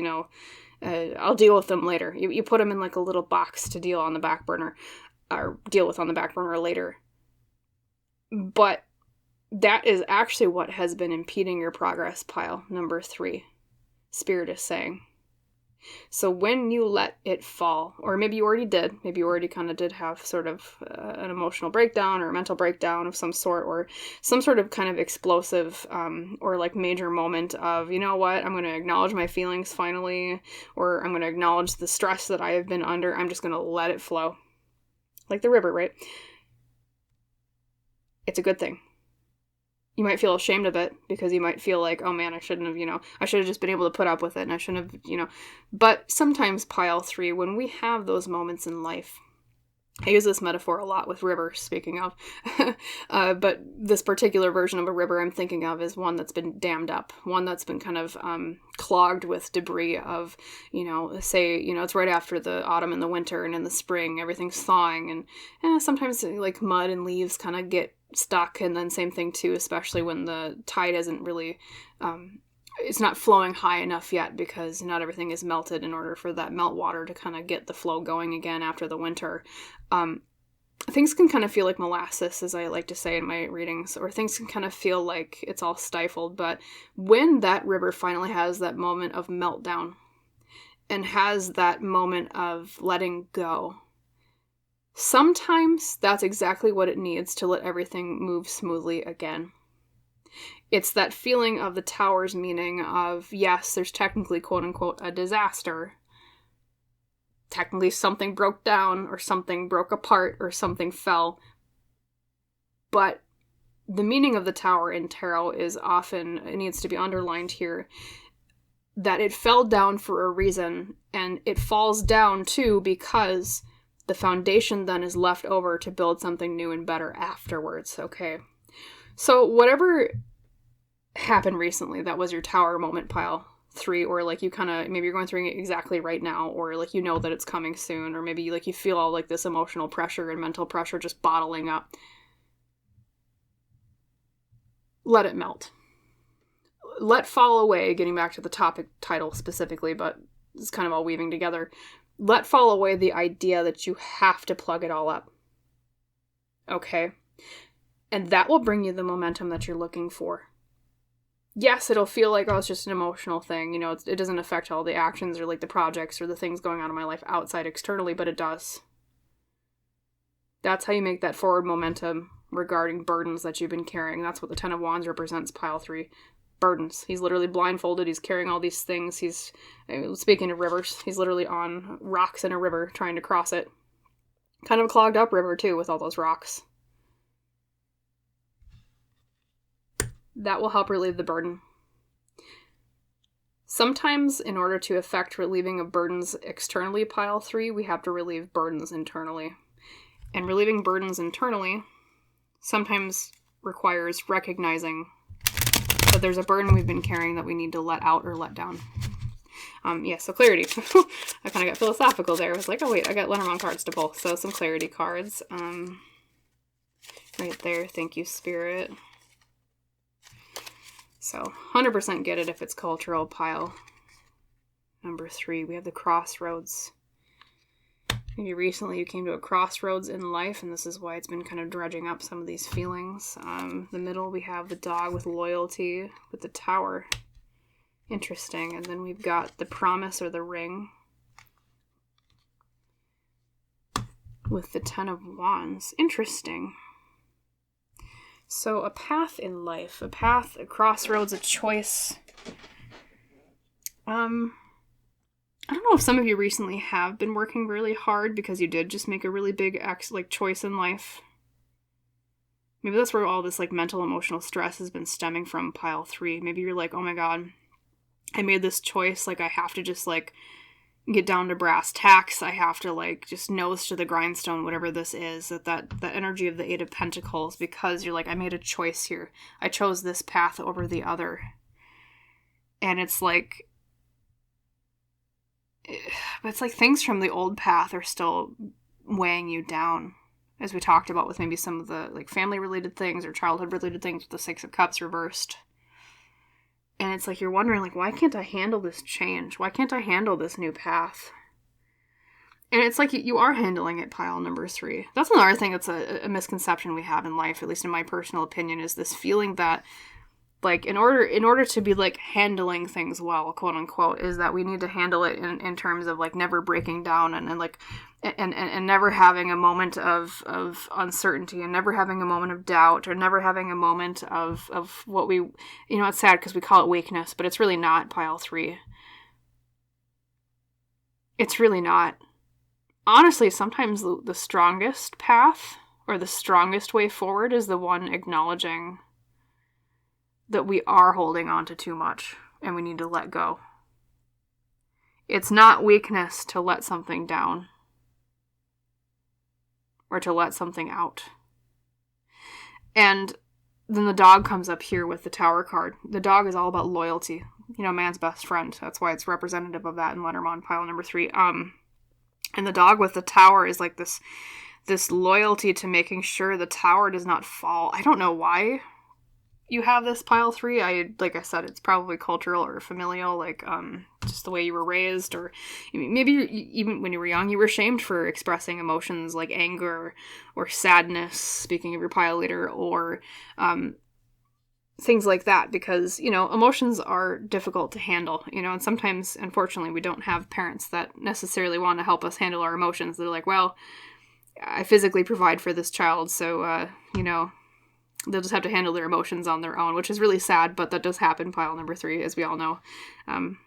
I'll deal with them later. You put them in like a little box to deal on the back burner, or deal with on the back burner later. But that is actually what has been impeding your progress, pile number 3. Spirit is saying. So when you let it fall, or maybe you already did, maybe you already kind of did have sort of an emotional breakdown or a mental breakdown of some sort, or some sort of kind of explosive or like major moment of, you know what, I'm going to acknowledge my feelings finally, or I'm going to acknowledge the stress that I have been under. I'm just going to let it flow. Like the river, right? It's a good thing. You might feel ashamed of it, because you might feel like, oh man, I shouldn't have, I should have just been able to put up with it, and I shouldn't have, But sometimes, pile 3, when we have those moments in life, I use this metaphor a lot with rivers, speaking of, but this particular version of a river I'm thinking of is one that's been dammed up, one that's been kind of clogged with debris of, say, it's right after the autumn and the winter, and in the spring, everything's thawing, and sometimes like mud and leaves kind of get stuck. And then same thing too, especially when the tide isn't really it's not flowing high enough yet, because not everything is melted in order for that meltwater to kind of get the flow going again after the winter. Things can kind of feel like molasses, as I like to say in my readings, or things can kind of feel like it's all stifled. But when that river finally has that moment of meltdown and has that moment of letting go, sometimes that's exactly what it needs to let everything move smoothly again. It's that feeling of the Tower's meaning of, yes, there's technically, quote unquote, a disaster. Technically something broke down, or something broke apart, or something fell, But the meaning of the tower in tarot is often, it needs to be underlined here, that it fell down for a reason, and it falls down too because the foundation then is left over to build something new and better afterwards, okay? So whatever happened recently, that was your tower moment, pile 3, or like you kind of, maybe you're going through it exactly right now, or like you know that it's coming soon, or maybe like you feel all like this emotional pressure and mental pressure just bottling up. Let it melt. Let fall away, getting back to the topic title specifically, but it's kind of all weaving together. Let fall away the idea that you have to plug it all up. Okay? And that will bring you the momentum that you're looking for. Yes, it'll feel like, oh, it's just an emotional thing. You know, it doesn't affect all the actions or like the projects or the things going on in my life outside externally, but it does. That's how you make that forward momentum regarding burdens that you've been carrying. That's what the 10 of Wands represents, pile 3. Burdens. He's literally blindfolded. He's carrying all these things. He's, speaking of rivers, he's literally on rocks in a river trying to cross it. Kind of a clogged up river too with all those rocks. That will help relieve the burden. Sometimes, in order to effect relieving of burdens externally, pile 3, we have to relieve burdens internally. And relieving burdens internally sometimes requires recognizing that there's a burden we've been carrying that we need to let out or let down. So clarity. I kind of got philosophical there. I was like, oh wait, I got Lenormand cards to pull. So some clarity cards. Right there. Thank you, Spirit. So 100% get it if it's cultural, pile number 3. We have the crossroads. Maybe recently you came to a crossroads in life, and this is why it's been kind of dredging up some of these feelings. The middle, we have the dog with loyalty with the tower. Interesting. And then we've got the promise or the ring with the 10 of Wands. Interesting. So a path in life, a path, a crossroads, a choice. I don't know if some of you recently have been working really hard because you did just make a really big choice in life. Maybe that's where all this like mental, emotional stress has been stemming from, pile 3. Maybe you're like, oh my god, I made this choice, like I have to just like get down to brass tacks. I have to like just nose to the grindstone, whatever this is, that energy of the 8 of Pentacles, because you're like, I made a choice here. I chose this path over the other. And it's like things from the old path are still weighing you down, as we talked about with maybe some of the like family related things or childhood related things with the 6 of Cups reversed. And it's like you're wondering, like, why can't I handle this change? Why can't I handle this new path? And it's like you are handling it, pile number 3. That's another thing that's a misconception we have in life, at least in my personal opinion, is this feeling that, like, in order to be, like, handling things well, quote unquote, is that we need to handle it in terms of, like, never breaking down and never having a moment of uncertainty, and never having a moment of doubt, or never having a moment of what we, it's sad because we call it weakness, but it's really not, pile 3. It's really not. Honestly, sometimes the strongest path, or the strongest way forward, is the one acknowledging that we are holding on to too much and we need to let go. It's not weakness to let something down or to let something out. And then the dog comes up here with the Tower card. The dog is all about loyalty. Man's best friend. That's why it's representative of that in Lenormand, pile number 3. And the dog with the Tower is like this loyalty to making sure the tower does not fall. I don't know why you have this, pile 3. Like I said, it's probably cultural or familial, like just the way you were raised, or maybe even when you were young, you were shamed for expressing emotions like anger or sadness, speaking of your pile leader, or things like that, because, emotions are difficult to handle, and sometimes, unfortunately, we don't have parents that necessarily want to help us handle our emotions. They're like, well, I physically provide for this child, so, they'll just have to handle their emotions on their own, which is really sad, but that does happen, pile number 3, as we all know.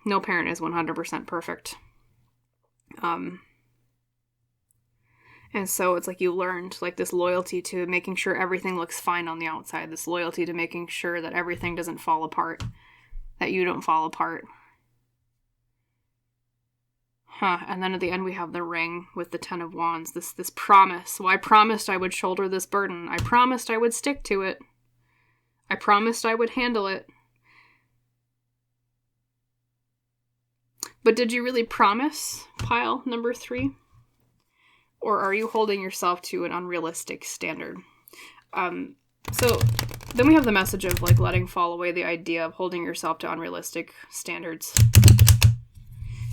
No parent is 100% perfect. And And so it's like you learned like this loyalty to making sure everything looks fine on the outside, this loyalty to making sure that everything doesn't fall apart, that you don't fall apart. And then at the end we have the ring with the 10 of Wands, this promise. Well, I promised I would shoulder this burden. I promised I would stick to it. I promised I would handle it. But did you really promise, pile number 3? Or are you holding yourself to an unrealistic standard? So then we have the message of like letting fall away the idea of holding yourself to unrealistic standards.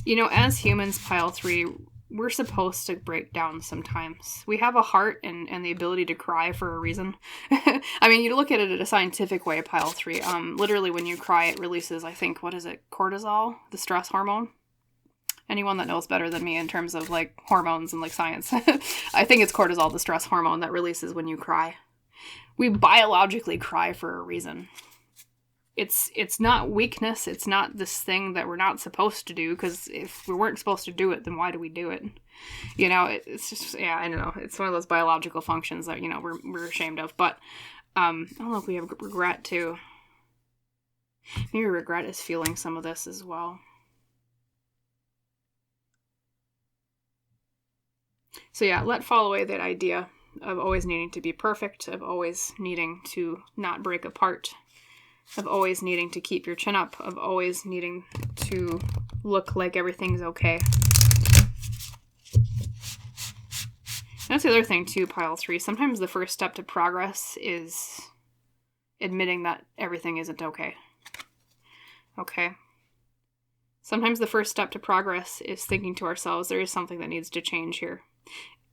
You know, as humans, pile 3, we're supposed to break down sometimes. We have a heart and the ability to cry for a reason. I mean, you look at it in a scientific way, pile 3. Literally when you cry, it releases, I think, what is it? Cortisol? The stress hormone? Anyone that knows better than me in terms of like hormones and like science. I think it's cortisol, the stress hormone that releases when you cry. We biologically cry for a reason. It's not weakness. It's not this thing that we're not supposed to do, because if we weren't supposed to do it, then why do we do it? You know, it's just, yeah, I don't know. It's one of those biological functions that, you know, we're ashamed of. But I don't know if we have regret too. Maybe regret is feeling some of this as well. So yeah, let fall away that idea of always needing to be perfect, of always needing to not break apart, of always needing to keep your chin up, of always needing to look like everything's okay. That's the other thing too, pile 3. Sometimes the first step to progress is admitting that everything isn't okay. Okay? Sometimes the first step to progress is thinking to ourselves, there is something that needs to change here.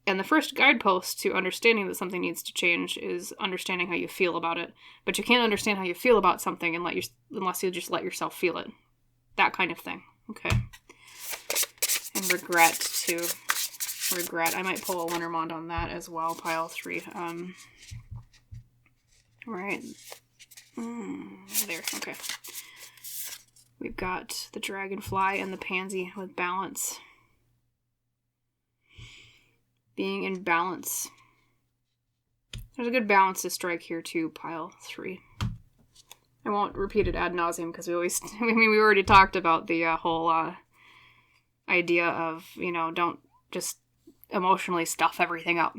And the first guidepost to understanding that something needs to change is understanding how you feel about it. But you can't understand how you feel about something unless you just let yourself feel it. That kind of thing. Okay. And regret, too. Regret. I might pull a Lenormand on that as well, pile 3. Right. There. Okay. We've got the dragonfly and the pansy with balance. Being in balance. There's a good balance to strike here too, pile 3. I won't repeat it ad nauseum because we already talked about the whole idea of, you know, don't just emotionally stuff everything up.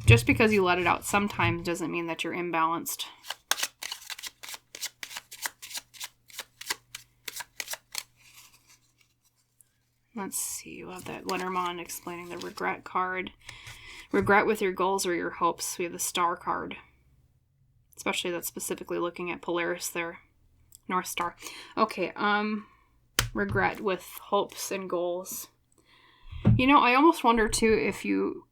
Just because you let it out sometimes doesn't mean that you're imbalanced. Let's see, we'll have that Lenormand explaining the regret card. Regret with your goals or your hopes. We have the star card. Especially that's specifically looking at Polaris there. North Star. Okay, regret with hopes and goals. You know, I almost wonder too if you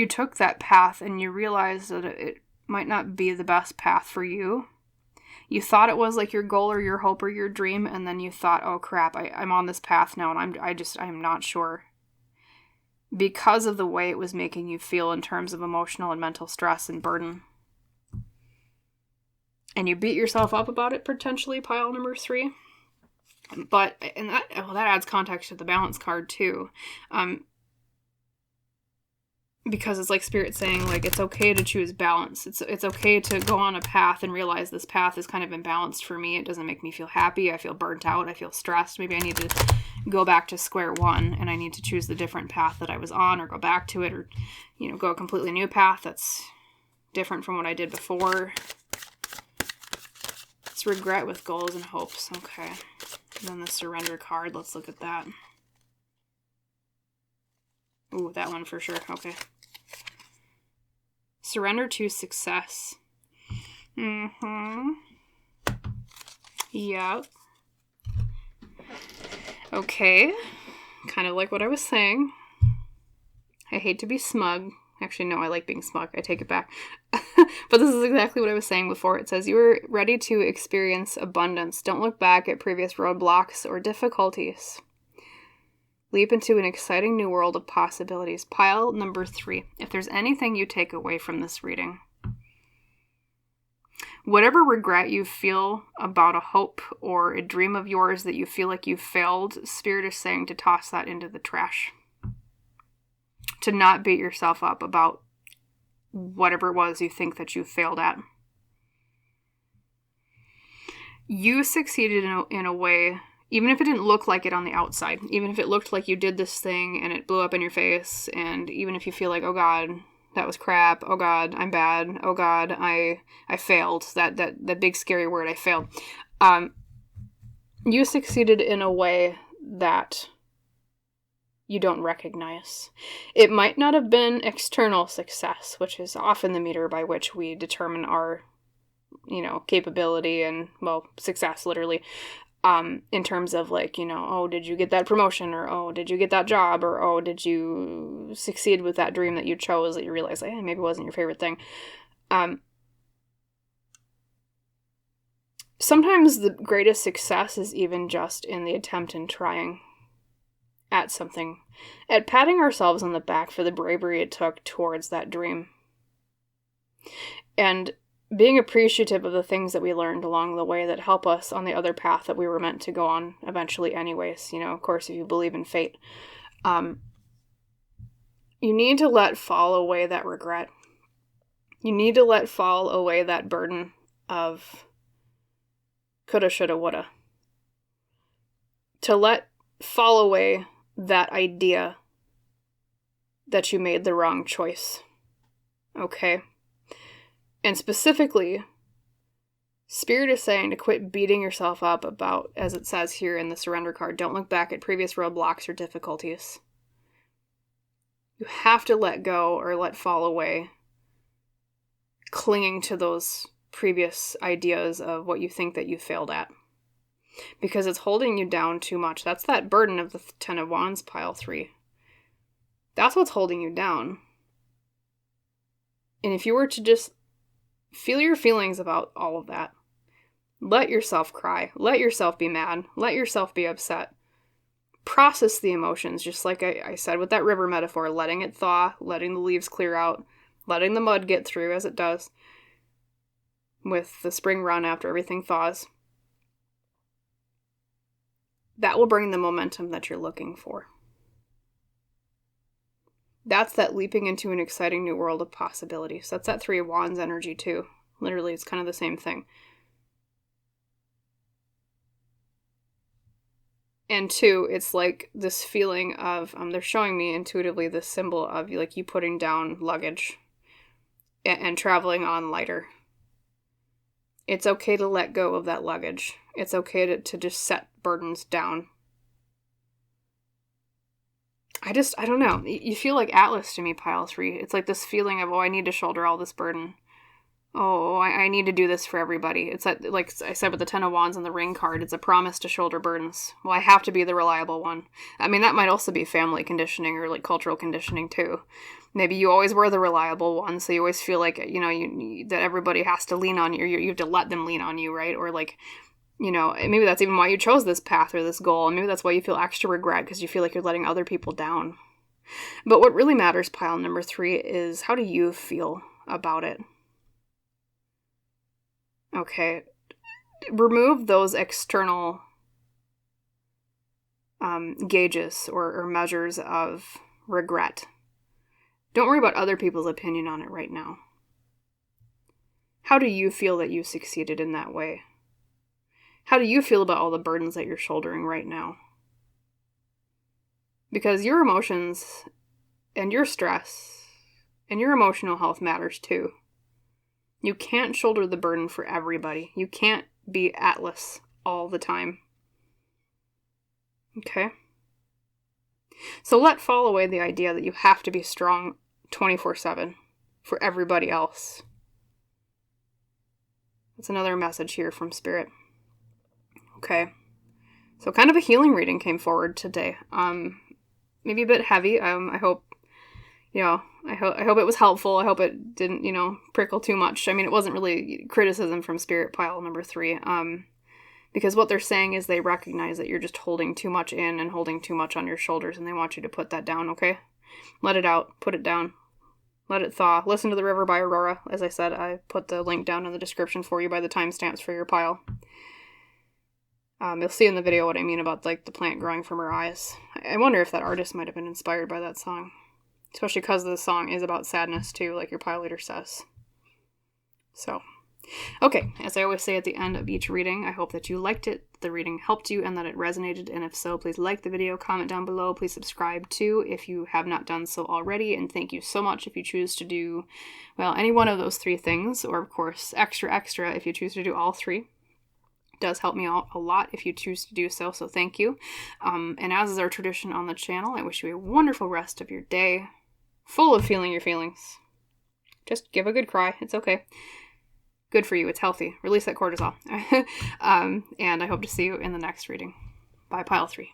took that path and you realized that it might not be the best path for you. You thought it was like your goal or your hope or your dream, and then you thought, oh crap, I'm on this path now, and I'm not sure. Because of the way it was making you feel in terms of emotional and mental stress and burden. And you beat yourself up about it, potentially, pile number 3. But, and that adds context to the balance card too. Because it's like Spirit saying, like, it's okay to choose balance. It's okay to go on a path and realize this path is kind of imbalanced for me. It doesn't make me feel happy. I feel burnt out. I feel stressed. Maybe I need to go back to square one and I need to choose the different path that I was on, or go back to it, or, you know, go a completely new path that's different from what I did before. It's regret with goals and hopes. Okay. And then the surrender card. Let's look at that. Ooh, that one for sure. Okay. Surrender to success. Yep. Okay. Kind of like what I was saying. I hate to be smug. Actually, no, I like being smug. I take it back. But this is exactly what I was saying before. It says you are ready to experience abundance. Don't look back at previous roadblocks or difficulties. Leap into an exciting new world of possibilities. Pile number 3. If there's anything you take away from this reading, whatever regret you feel about a hope or a dream of yours that you feel like you failed, Spirit is saying to toss that into the trash. to not beat yourself up about whatever it was you think that you failed at. You succeeded in a way, even if it didn't look like it on the outside, even if it looked like you did this thing and it blew up in your face, and even if you feel like, oh God, that was crap, oh God, I'm bad, oh God, I failed, that big scary word, I failed. You succeeded in a way that you don't recognize. It might not have been external success, which is often the meter by which we determine our, capability and, well, success, literally, in terms of like, oh, did you get that promotion? Or, oh, did you get that job? Or, oh, did you succeed with that dream that you chose that you realized, like, maybe it wasn't your favorite thing. Sometimes the greatest success is even just in the attempt in trying at something, at patting ourselves on the back for the bravery it took towards that dream. And being appreciative of the things that we learned along the way that help us on the other path that we were meant to go on eventually anyways, of course, if you believe in fate. You need to let fall away that regret. You need to let fall away that burden of coulda, shoulda, woulda. To let fall away that idea that you made the wrong choice. Okay? And specifically, Spirit is saying to quit beating yourself up about, as it says here in the surrender card, don't look back at previous roadblocks or difficulties. You have to let go or let fall away clinging to those previous ideas of what you think that you failed at. Because it's holding you down too much. That's that burden of the 10 of Wands, pile 3. That's what's holding you down. And if you were to just feel your feelings about all of that, let yourself cry, let yourself be mad, let yourself be upset. Process the emotions, just like I said with that river metaphor, letting it thaw, letting the leaves clear out, letting the mud get through as it does with the spring run after everything thaws. That will bring the momentum that you're looking for. That's that leaping into an exciting new world of possibilities. That's that 3 of Wands energy too. Literally, it's kind of the same thing. And 2, it's like this feeling of, they're showing me intuitively this symbol of like you putting down luggage and traveling on lighter. It's okay to let go of that luggage. It's okay to just set burdens down. I don't know. You feel like Atlas to me, pile 3. It's like this feeling of, oh, I need to shoulder all this burden. Oh, I need to do this for everybody. It's like I said with the 10 of Wands and the ring card, it's a promise to shoulder burdens. Well, I have to be the reliable one. I mean, that might also be family conditioning or like cultural conditioning too. Maybe you always were the reliable one, so you always feel like, that everybody has to lean on you. You have to let them lean on you, right? Or like, maybe that's even why you chose this path or this goal. And maybe that's why you feel extra regret, because you feel like you're letting other people down. But what really matters, pile number 3, is how do you feel about it? Okay. Remove those external gauges or measures of regret. Don't worry about other people's opinion on it right now. How do you feel that you succeeded in that way? How do you feel about all the burdens that you're shouldering right now? Because your emotions and your stress and your emotional health matters too. You can't shoulder the burden for everybody. You can't be Atlas all the time. Okay? So let fall away the idea that you have to be strong 24/7 for everybody else. That's another message here from Spirit. Okay. So kind of a healing reading came forward today. Maybe a bit heavy. I hope, I hope it was helpful. I hope it didn't, prickle too much. I mean, it wasn't really criticism from Spirit, pile number 3. Because what they're saying is they recognize that you're just holding too much in and holding too much on your shoulders, and they want you to put that down, okay? Let it out. Put it down. Let it thaw. Listen to The River by Aurora. As I said, I put the link down in the description for you by the timestamps for your pile. You'll see in the video what I mean about like the plant growing from her eyes. I wonder if that artist might have been inspired by that song. Especially because the song is about sadness too, like your pile leader says. So, okay, as I always say at the end of each reading, I hope that you liked it, the reading helped you, and that it resonated. And if so, please like the video, comment down below. Please subscribe too if you have not done so already. And thank you so much if you choose to do, well, any one of those 3 things, or of course, extra if you choose to do all 3. It does help me out a lot if you choose to do so, so thank you. And as is our tradition on the channel, I wish you a wonderful rest of your day, full of feeling your feelings. Just give a good cry. It's okay. Good for you. It's healthy. Release that cortisol. And I hope to see you in the next reading. Bye, Pile 3.